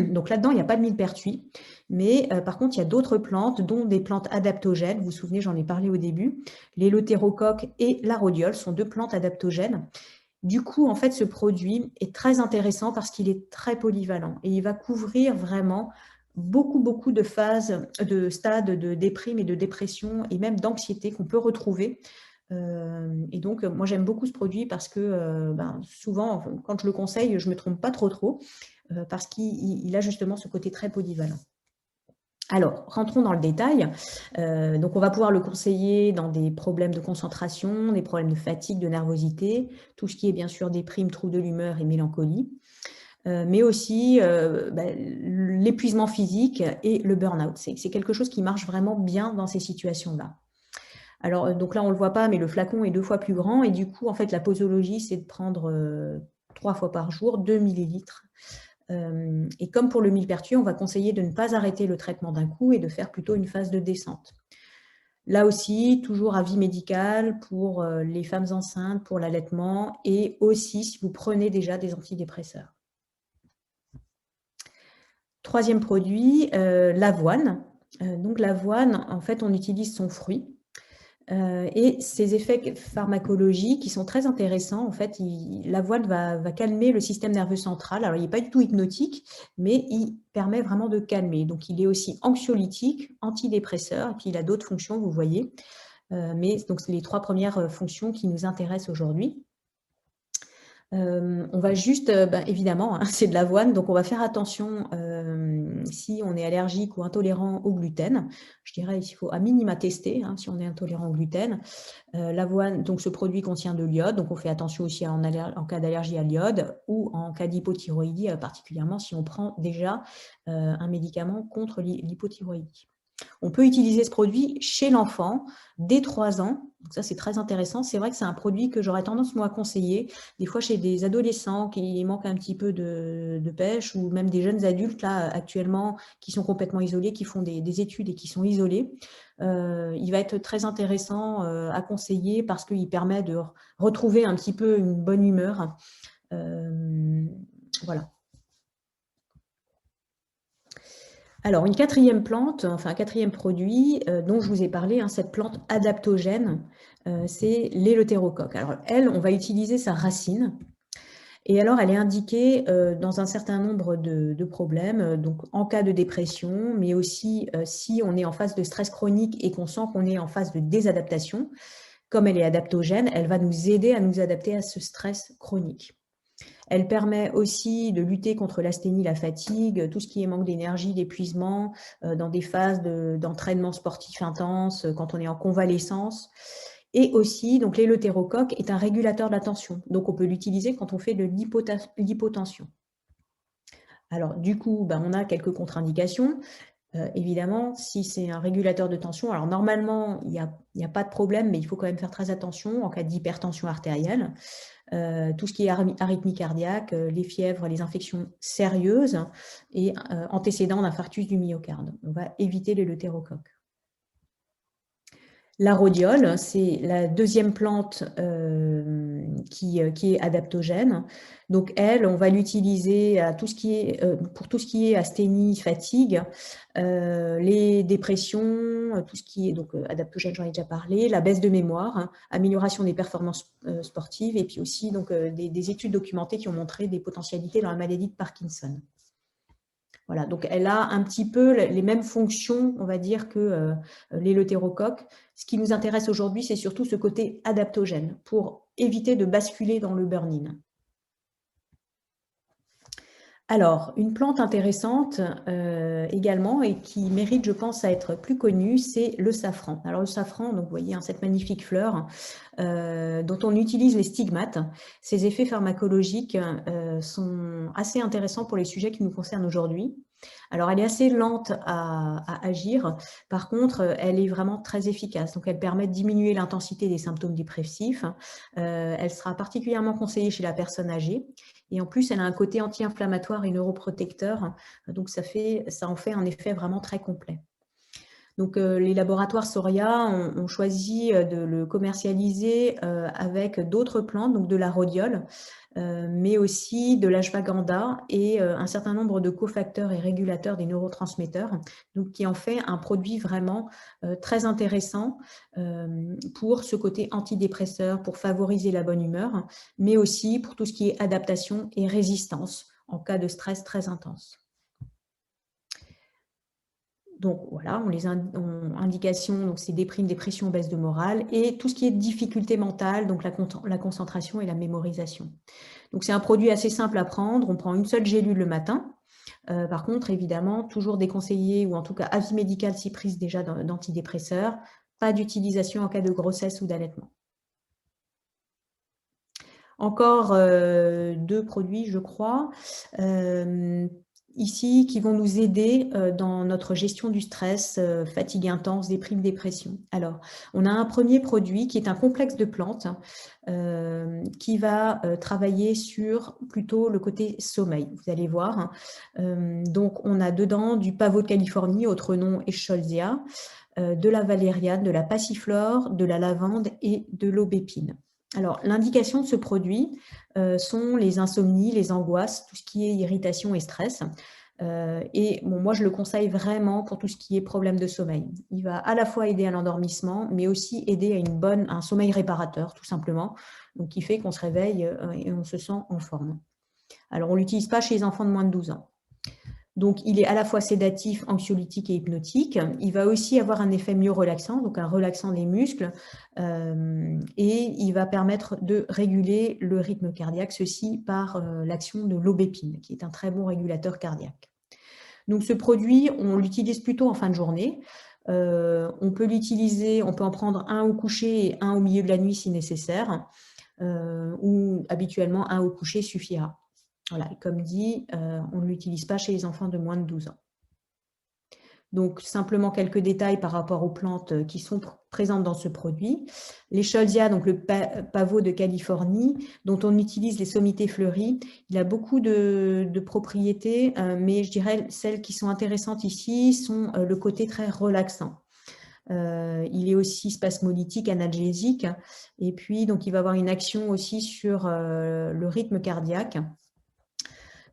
Donc là-dedans, il n'y a pas de millepertuis, mais par contre, il y a d'autres plantes, dont des plantes adaptogènes. Vous vous souvenez, j'en ai parlé au début. L'éleutérocoque et la rhodiole sont deux plantes adaptogènes. Du coup, en fait, ce produit est très intéressant parce qu'il est très polyvalent et il va couvrir vraiment beaucoup de phases, de stades de déprime et de dépression et même d'anxiété qu'on peut retrouver. Et donc, moi, j'aime beaucoup ce produit parce que souvent, quand je le conseille, je ne me trompe pas trop parce qu'il a justement ce côté très polyvalent. Alors, rentrons dans le détail. Donc, on va pouvoir le conseiller dans des problèmes de concentration, des problèmes de fatigue, de nervosité, tout ce qui est bien sûr déprime, troubles de l'humeur et mélancolie, mais aussi l'épuisement physique et le burn-out. C'est quelque chose qui marche vraiment bien dans ces situations-là. Alors, donc là, on ne le voit pas, mais le flacon est 2 fois plus grand et du coup, en fait, la posologie, c'est de prendre 3 fois par jour 2 millilitres. Et comme pour le millepertuis, on va conseiller de ne pas arrêter le traitement d'un coup et de faire plutôt une phase de descente. Là aussi, toujours avis médical pour les femmes enceintes, pour l'allaitement et aussi si vous prenez déjà des antidépresseurs. Troisième produit, l'avoine. Donc l'avoine, en fait, on utilise son fruit. Et ses effets pharmacologiques qui sont très intéressants. En fait, l'avoine va calmer le système nerveux central. Alors, il n'est pas du tout hypnotique, mais il permet vraiment de calmer. Donc, il est aussi anxiolytique, antidépresseur, et puis il a d'autres fonctions, vous voyez. Mais donc, c'est les 3 premières fonctions qui nous intéressent aujourd'hui. On va juste, évidemment, hein, c'est de l'avoine, donc on va faire attention si on est allergique ou intolérant au gluten. Je dirais qu'il faut à minima tester hein, si on est intolérant au gluten. L'avoine, donc ce produit contient de l'iode, donc on fait attention aussi en cas d'allergie à l'iode ou en cas d'hypothyroïdie, particulièrement si on prend déjà un médicament contre l'hypothyroïdie. On peut utiliser ce produit chez l'enfant dès 3 ans. Donc ça, c'est très intéressant. C'est vrai que c'est un produit que j'aurais tendance, moi, à conseiller. Des fois, chez des adolescents qui manquent un petit peu de pêche ou même des jeunes adultes, là, actuellement, qui sont complètement isolés, qui font des études et qui sont isolés. Il va être très intéressant à conseiller parce qu'il permet de retrouver un petit peu une bonne humeur. Voilà. Alors, une quatrième plante, enfin un quatrième produit dont je vous ai parlé, hein, cette plante adaptogène, c'est l'éleutérocoque. Alors, elle, on va utiliser sa racine. Et alors, elle est indiquée dans un certain nombre de problèmes, donc en cas de dépression, mais aussi si on est en phase de stress chronique et qu'on sent qu'on est en phase de désadaptation. Comme elle est adaptogène, elle va nous aider à nous adapter à ce stress chronique. Elle permet aussi de lutter contre l'asthénie, la fatigue, tout ce qui est manque d'énergie, d'épuisement, dans des phases d'entraînement sportif intense, quand on est en convalescence. Et aussi, donc l'éleutérocoque est un régulateur de la tension. Donc, on peut l'utiliser quand on fait de l'hypotension. Alors, du coup, on a quelques contre-indications. Évidemment, si c'est un régulateur de tension, alors normalement, il n'y a pas de problème, mais il faut quand même faire très attention en cas d'hypertension artérielle. Tout ce qui est arythmie cardiaque, les fièvres, les infections sérieuses et antécédents d'infarctus du myocarde. On va éviter l'éleutérocoque. La rhodiole, c'est la deuxième plante qui est adaptogène. Donc elle, on va l'utiliser pour tout ce qui est asthénie, fatigue, les dépressions, tout ce qui est donc adaptogène, j'en ai déjà parlé, la baisse de mémoire, hein, amélioration des performances sportives et puis aussi donc des études documentées qui ont montré des potentialités dans la maladie de Parkinson. Voilà, donc elle a un petit peu les mêmes fonctions, on va dire, que l'éleutérocoque. Ce qui nous intéresse aujourd'hui, c'est surtout ce côté adaptogène pour éviter de basculer dans le burn-in. Alors, une plante intéressante également et qui mérite, je pense, à être plus connue, c'est le safran. Alors le safran, donc vous voyez hein, cette magnifique fleur dont on utilise les stigmates. Ses effets pharmacologiques sont assez intéressants pour les sujets qui nous concernent aujourd'hui. Alors, elle est assez lente à agir. Par contre, elle est vraiment très efficace. Donc, elle permet de diminuer l'intensité des symptômes dépressifs. Elle sera particulièrement conseillée chez la personne âgée. Et en plus, elle a un côté anti-inflammatoire et neuroprotecteur. Donc, ça en fait un effet vraiment très complet. Donc, les laboratoires Soria ont choisi de le commercialiser avec d'autres plantes, donc de la rhodiole, mais aussi de l'ashwagandha et un certain nombre de cofacteurs et régulateurs des neurotransmetteurs, donc qui en fait un produit vraiment très intéressant pour ce côté antidépresseur, pour favoriser la bonne humeur, mais aussi pour tout ce qui est adaptation et résistance en cas de stress très intense. Donc voilà, indication, donc c'est déprime, dépression, baisse de morale, et tout ce qui est difficulté mentale, donc la concentration et la mémorisation. Donc c'est un produit assez simple à prendre, on prend une seule gélule le matin. Par contre, évidemment, toujours déconseillé, ou en tout cas avis médical si prise déjà d'antidépresseurs, pas d'utilisation en cas de grossesse ou d'allaitement. Encore 2 produits, je crois, ici, qui vont nous aider dans notre gestion du stress, fatigue intense, déprime, dépression. Alors, on a un premier produit qui est un complexe de plantes qui va travailler sur plutôt le côté sommeil, vous allez voir. Donc, on a dedans du pavot de Californie, autre nom Escholzia, de la valériane, de la passiflore, de la lavande et de l'aubépine. Alors, l'indication de ce produit sont les insomnies, les angoisses, tout ce qui est irritation et stress. Et bon, moi, je le conseille vraiment pour tout ce qui est problème de sommeil. Il va à la fois aider à l'endormissement, mais aussi aider à un sommeil réparateur, tout simplement, donc qui fait qu'on se réveille et on se sent en forme. Alors, on ne l'utilise pas chez les enfants de moins de 12 ans. Donc, il est à la fois sédatif, anxiolytique et hypnotique. Il va aussi avoir un effet mieux relaxant, donc un relaxant des muscles, et il va permettre de réguler le rythme cardiaque, ceci par l'action de l'aubépine, qui est un très bon régulateur cardiaque. Donc, ce produit, on l'utilise plutôt en fin de journée. On peut l'utiliser, on peut en prendre un au coucher et un au milieu de la nuit si nécessaire, ou habituellement un au coucher suffira. Voilà, et comme dit, on ne l'utilise pas chez les enfants de moins de 12 ans. Donc, simplement quelques détails par rapport aux plantes qui sont présentes dans ce produit. L'Escholzia, donc le pavot de Californie, dont on utilise les sommités fleuries, il a beaucoup de propriétés, mais je dirais celles qui sont intéressantes ici sont le côté très relaxant. Il est aussi spasmolytique, analgésique, et puis donc il va avoir une action aussi sur le rythme cardiaque.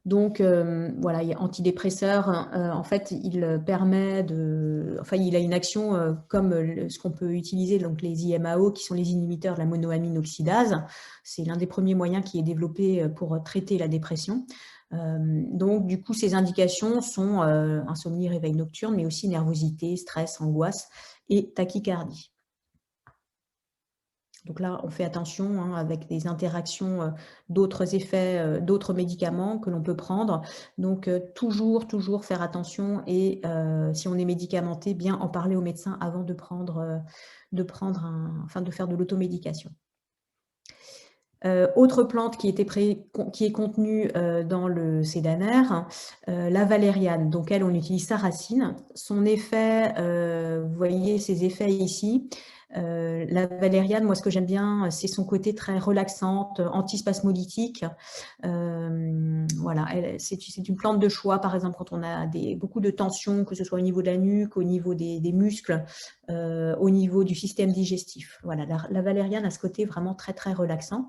Donc voilà, il y a antidépresseur, en fait, il permet il a une action comme ce qu'on peut utiliser, donc les IMAO, qui sont les inhibiteurs de la monoamine oxydase. C'est l'un des premiers moyens qui est développé pour traiter la dépression. Donc du coup, ces indications sont insomnie, réveil nocturne, mais aussi nervosité, stress, angoisse et tachycardie. Donc là, on fait attention avec des interactions d'autres effets, d'autres médicaments que l'on peut prendre. Donc, toujours faire attention et si on est médicamenté, bien en parler au médecin avant de faire de l'automédication. Autre plante qui est contenue dans le sédanaire, la valériane. Donc elle, on utilise sa racine. Son effet, vous voyez ces effets ici. La valériane, moi ce que j'aime bien, c'est son côté très relaxante, antispasmolytique. Voilà, c'est une plante de choix, par exemple, quand on a beaucoup de tension, que ce soit au niveau de la nuque, au niveau des muscles, au niveau du système digestif. Voilà, la valériane a ce côté vraiment très relaxant.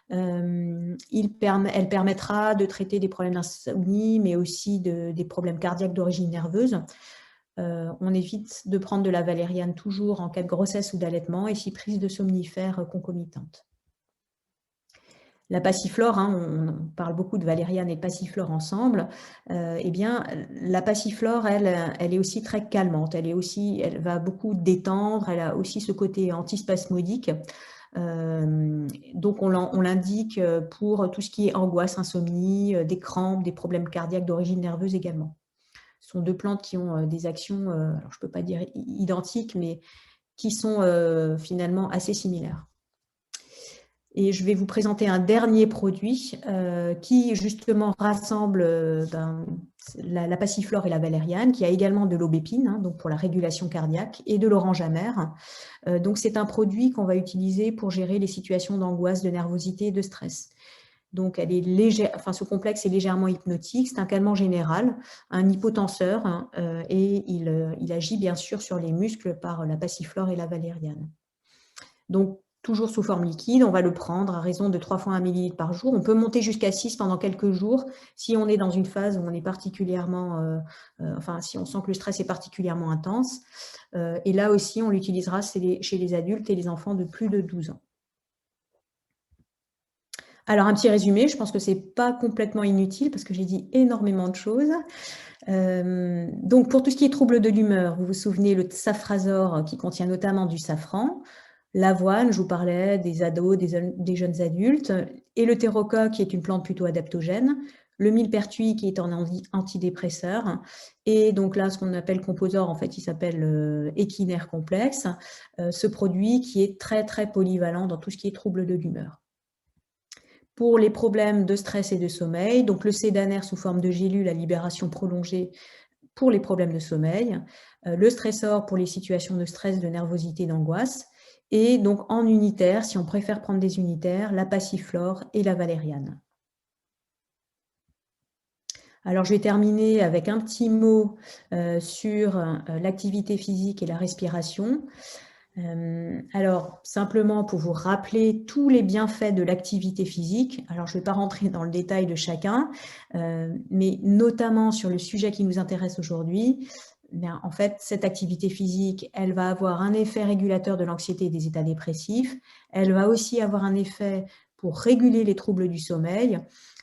Elle permettra de traiter des problèmes d'insomnie, mais aussi des problèmes cardiaques d'origine nerveuse. On évite de prendre de la valériane toujours en cas de grossesse ou d'allaitement et si prise de somnifères concomitantes. La passiflore, on parle beaucoup de valériane et de passiflore ensemble. Eh bien, la passiflore, elle est aussi très calmante. Elle va beaucoup détendre. Elle a aussi ce côté antispasmodique. Donc, on l'indique pour tout ce qui est angoisse, insomnie, des crampes, des problèmes cardiaques d'origine nerveuse également. Ce sont deux plantes qui ont des actions, alors je ne peux pas dire identiques, mais qui sont finalement assez similaires. Et je vais vous présenter un dernier produit qui justement rassemble la passiflore et la valériane, qui a également de l'aubépine, donc pour la régulation cardiaque, et de l'orange amère. Donc c'est un produit qu'on va utiliser pour gérer les situations d'angoisse, de nervosité et de stress. Donc, elle est légère, enfin, ce complexe est légèrement hypnotique. C'est un calmant général, un hypotenseur, hein, et il agit bien sûr sur les muscles par la passiflore et la valériane. Donc, toujours sous forme liquide, on va le prendre à raison de 3 fois 1 millilitre par jour. On peut monter jusqu'à 6 pendant quelques jours si on est dans une phase où on est particulièrement, enfin, si on sent que le stress est particulièrement intense. Et là aussi, on l'utilisera chez les adultes et les enfants de plus de 12 ans. Alors, un petit résumé, je pense que ce n'est pas complètement inutile parce que j'ai dit énormément de choses. Donc, pour tout ce qui est troubles de l'humeur, vous vous souvenez, le safrasor qui contient notamment du safran, l'avoine, je vous parlais des ados, des jeunes adultes, et le terrocoque qui est une plante plutôt adaptogène, le millepertuis qui est un antidépresseur, et donc là, ce qu'on appelle composor, en fait, il s'appelle équinaire complexe, ce produit qui est très, très polyvalent dans tout ce qui est troubles de l'humeur. Pour les problèmes de stress et de sommeil, donc le sédanaire sous forme de gélule à libération prolongée pour les problèmes de sommeil, le stressor pour les situations de stress, de nervosité, d'angoisse, et donc en unitaire, si on préfère prendre des unitaires, la passiflore et la valériane. Alors, je vais terminer avec un petit mot sur l'activité physique et la respiration. Alors, simplement pour vous rappeler tous les bienfaits de l'activité physique, alors je ne vais pas rentrer dans le détail de chacun, mais notamment sur le sujet qui nous intéresse aujourd'hui, en fait, cette activité physique, elle va avoir un effet régulateur de l'anxiété et des états dépressifs, elle va aussi avoir un effet pour réguler les troubles du sommeil,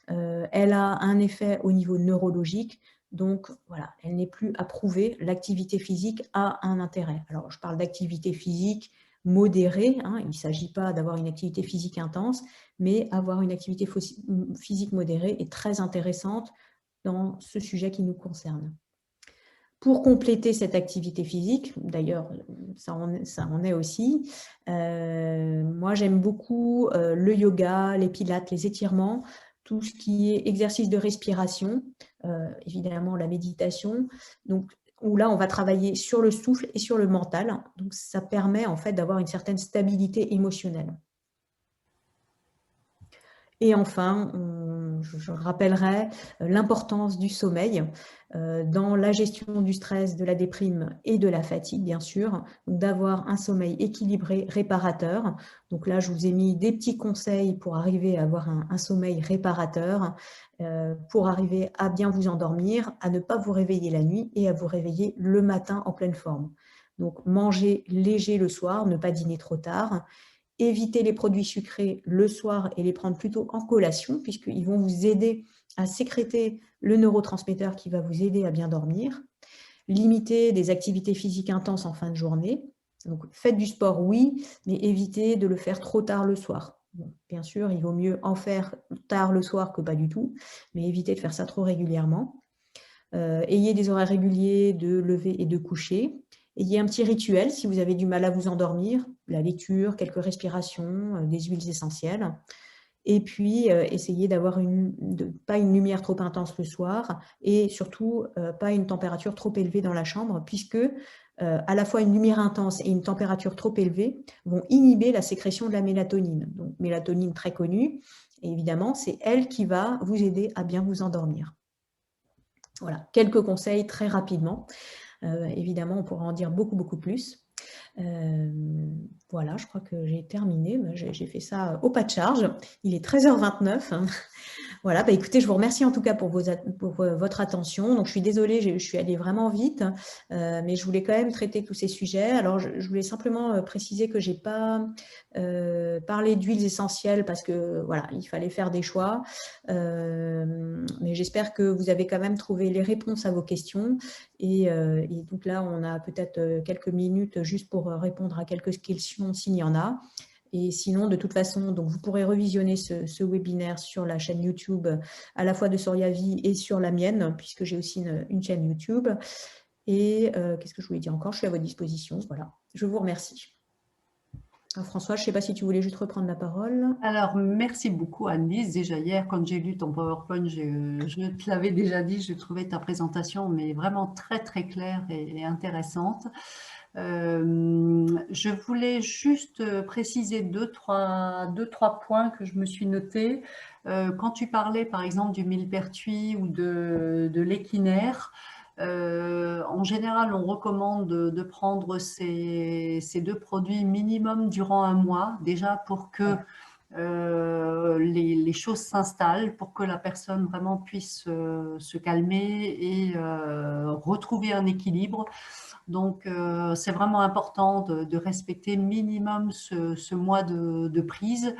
elle a un effet au niveau neurologique. Donc, voilà, elle n'est plus à prouver. L'activité physique a un intérêt. Alors, je parle d'activité physique modérée. Hein, il ne s'agit pas d'avoir une activité physique intense, mais avoir une activité physique modérée est très intéressante dans ce sujet qui nous concerne. Pour compléter cette activité physique, d'ailleurs, ça en est aussi, moi j'aime beaucoup le yoga, les pilates, les étirements, tout ce qui est exercice de respiration, évidemment la méditation, donc, où là on va travailler sur le souffle et sur le mental, donc ça permet en fait d'avoir une certaine stabilité émotionnelle. Et enfin, je rappellerai l'importance du sommeil dans la gestion du stress, de la déprime et de la fatigue, bien sûr, d'avoir un sommeil équilibré, réparateur. Donc là, je vous ai mis des petits conseils pour arriver à avoir un sommeil réparateur, pour arriver à bien vous endormir, à ne pas vous réveiller la nuit et à vous réveiller le matin en pleine forme. Donc, manger léger le soir, ne pas dîner trop tard. Éviter les produits sucrés le soir et les prendre plutôt en collation, puisqu'ils vont vous aider à sécréter le neurotransmetteur qui va vous aider à bien dormir. Limiter des activités physiques intenses en fin de journée. Donc, faites du sport, oui, mais évitez de le faire trop tard le soir. Bon, bien sûr, il vaut mieux en faire tard le soir que pas du tout, mais évitez de faire ça trop régulièrement. Ayez des horaires réguliers de lever et de coucher. Ayez un petit rituel si vous avez du mal à vous endormir, la lecture, quelques respirations, des huiles essentielles. Et puis, essayez d'avoir pas une lumière trop intense le soir et surtout pas une température trop élevée dans la chambre puisque à la fois une lumière intense et une température trop élevée vont inhiber la sécrétion de la mélatonine. Donc, mélatonine très connue, et évidemment, c'est elle qui va vous aider à bien vous endormir. Voilà, quelques conseils très rapidement. Évidemment, on pourra en dire beaucoup, beaucoup plus. Voilà, je crois que j'ai terminé. J'ai fait ça au pas de charge. Il est 13h29. Voilà, bah écoutez, je vous remercie en tout cas pour votre attention. Donc, je suis désolée, je suis allée vraiment vite, mais je voulais quand même traiter tous ces sujets. Alors, je voulais simplement préciser que je n'ai pas parlé d'huiles essentielles parce que, voilà, il fallait faire des choix. Mais j'espère que vous avez quand même trouvé les réponses à vos questions. Et donc là, on a peut-être quelques minutes juste pour répondre à quelques questions s'il y en a. Et sinon, de toute façon, donc vous pourrez revisionner ce webinaire sur la chaîne YouTube, à la fois de Soriavi et sur la mienne, puisque j'ai aussi une chaîne YouTube. Et qu'est-ce que je voulais dire encore? Je suis à votre disposition. Voilà, je vous remercie. Alors, François, je ne sais pas si tu voulais juste reprendre la parole.
Alors, merci beaucoup, Anne-Lise. Déjà hier, quand j'ai lu ton PowerPoint, je te l'avais déjà dit, je trouvais ta présentation mais vraiment très, très claire et intéressante. Je voulais juste préciser deux, trois points que je me suis notés. Quand tu parlais par exemple du millepertuis ou de l'équinaire, en général, on recommande de prendre ces deux produits minimum durant un mois, déjà pour que les choses s'installent, pour que la personne vraiment puisse se calmer et retrouver un équilibre. Donc, c'est vraiment important de respecter minimum ce mois de prise.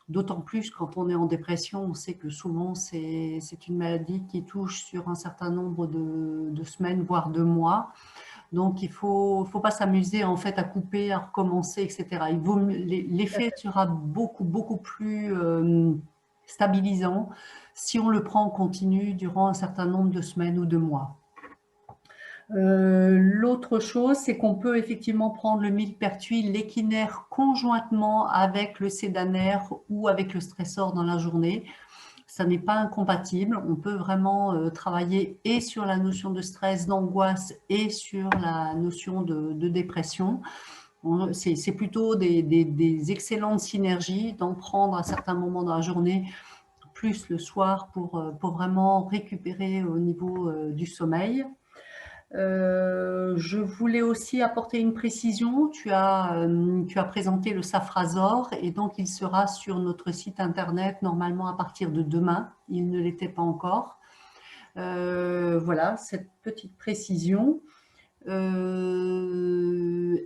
D'autant plus quand on est en dépression, on sait que souvent c'est une maladie qui touche sur un certain nombre de semaines, voire de mois. Donc il faut pas s'amuser en fait à couper, à recommencer, etc. L'effet sera beaucoup plus stabilisant si on le prend en continu durant un certain nombre de semaines ou de mois. L'autre chose, c'est qu'on peut effectivement prendre le millepertuis, l'équinaire conjointement avec le sédanaire ou avec le stressor dans la journée. Ça n'est pas incompatible. On peut vraiment travailler et sur la notion de stress, d'angoisse et sur la notion de dépression. C'est plutôt des excellentes synergies d'en prendre à certains moments dans la journée, plus le soir pour vraiment récupérer au niveau du sommeil. Je voulais aussi apporter une précision. Tu as présenté le Safrazor et donc il sera sur notre site internet normalement à partir de demain. Il ne l'était pas encore. Voilà, cette petite précision.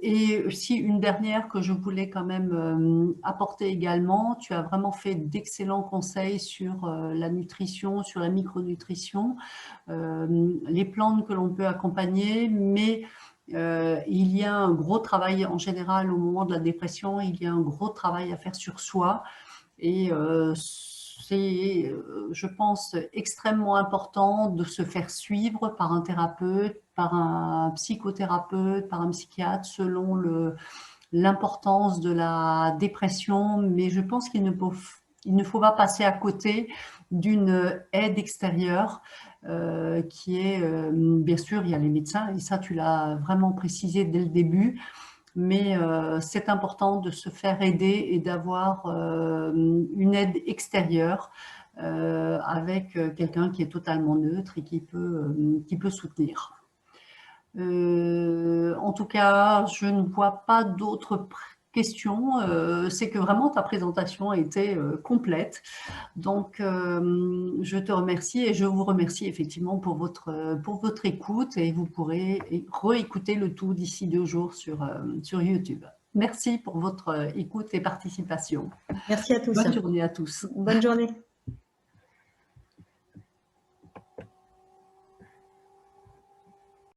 Et aussi une dernière que je voulais quand même apporter également. Tu as vraiment fait d'excellents conseils sur la nutrition, sur la micronutrition, les plantes que l'on peut accompagner, mais il y a un gros travail en général au moment de la dépression, il y a un gros travail à faire sur soi et c'est, je pense, extrêmement important de se faire suivre par un thérapeute, par un psychothérapeute, par un psychiatre, selon l'importance de la dépression. Mais je pense qu'il ne faut pas passer à côté d'une aide extérieure qui est, bien sûr, il y a les médecins, et ça, tu l'as vraiment précisé dès le début. Mais c'est important de se faire aider et d'avoir une aide extérieure avec quelqu'un qui est totalement neutre et qui peut soutenir. En tout cas, je ne vois pas d'autres questions. C'est que vraiment ta présentation a été complète. Donc, je te remercie et je vous remercie effectivement pour votre écoute et vous pourrez réécouter le tout d'ici 2 jours sur YouTube. Merci pour votre écoute et participation.
Merci à tous.
Bonne journée à tous.
Bonne journée.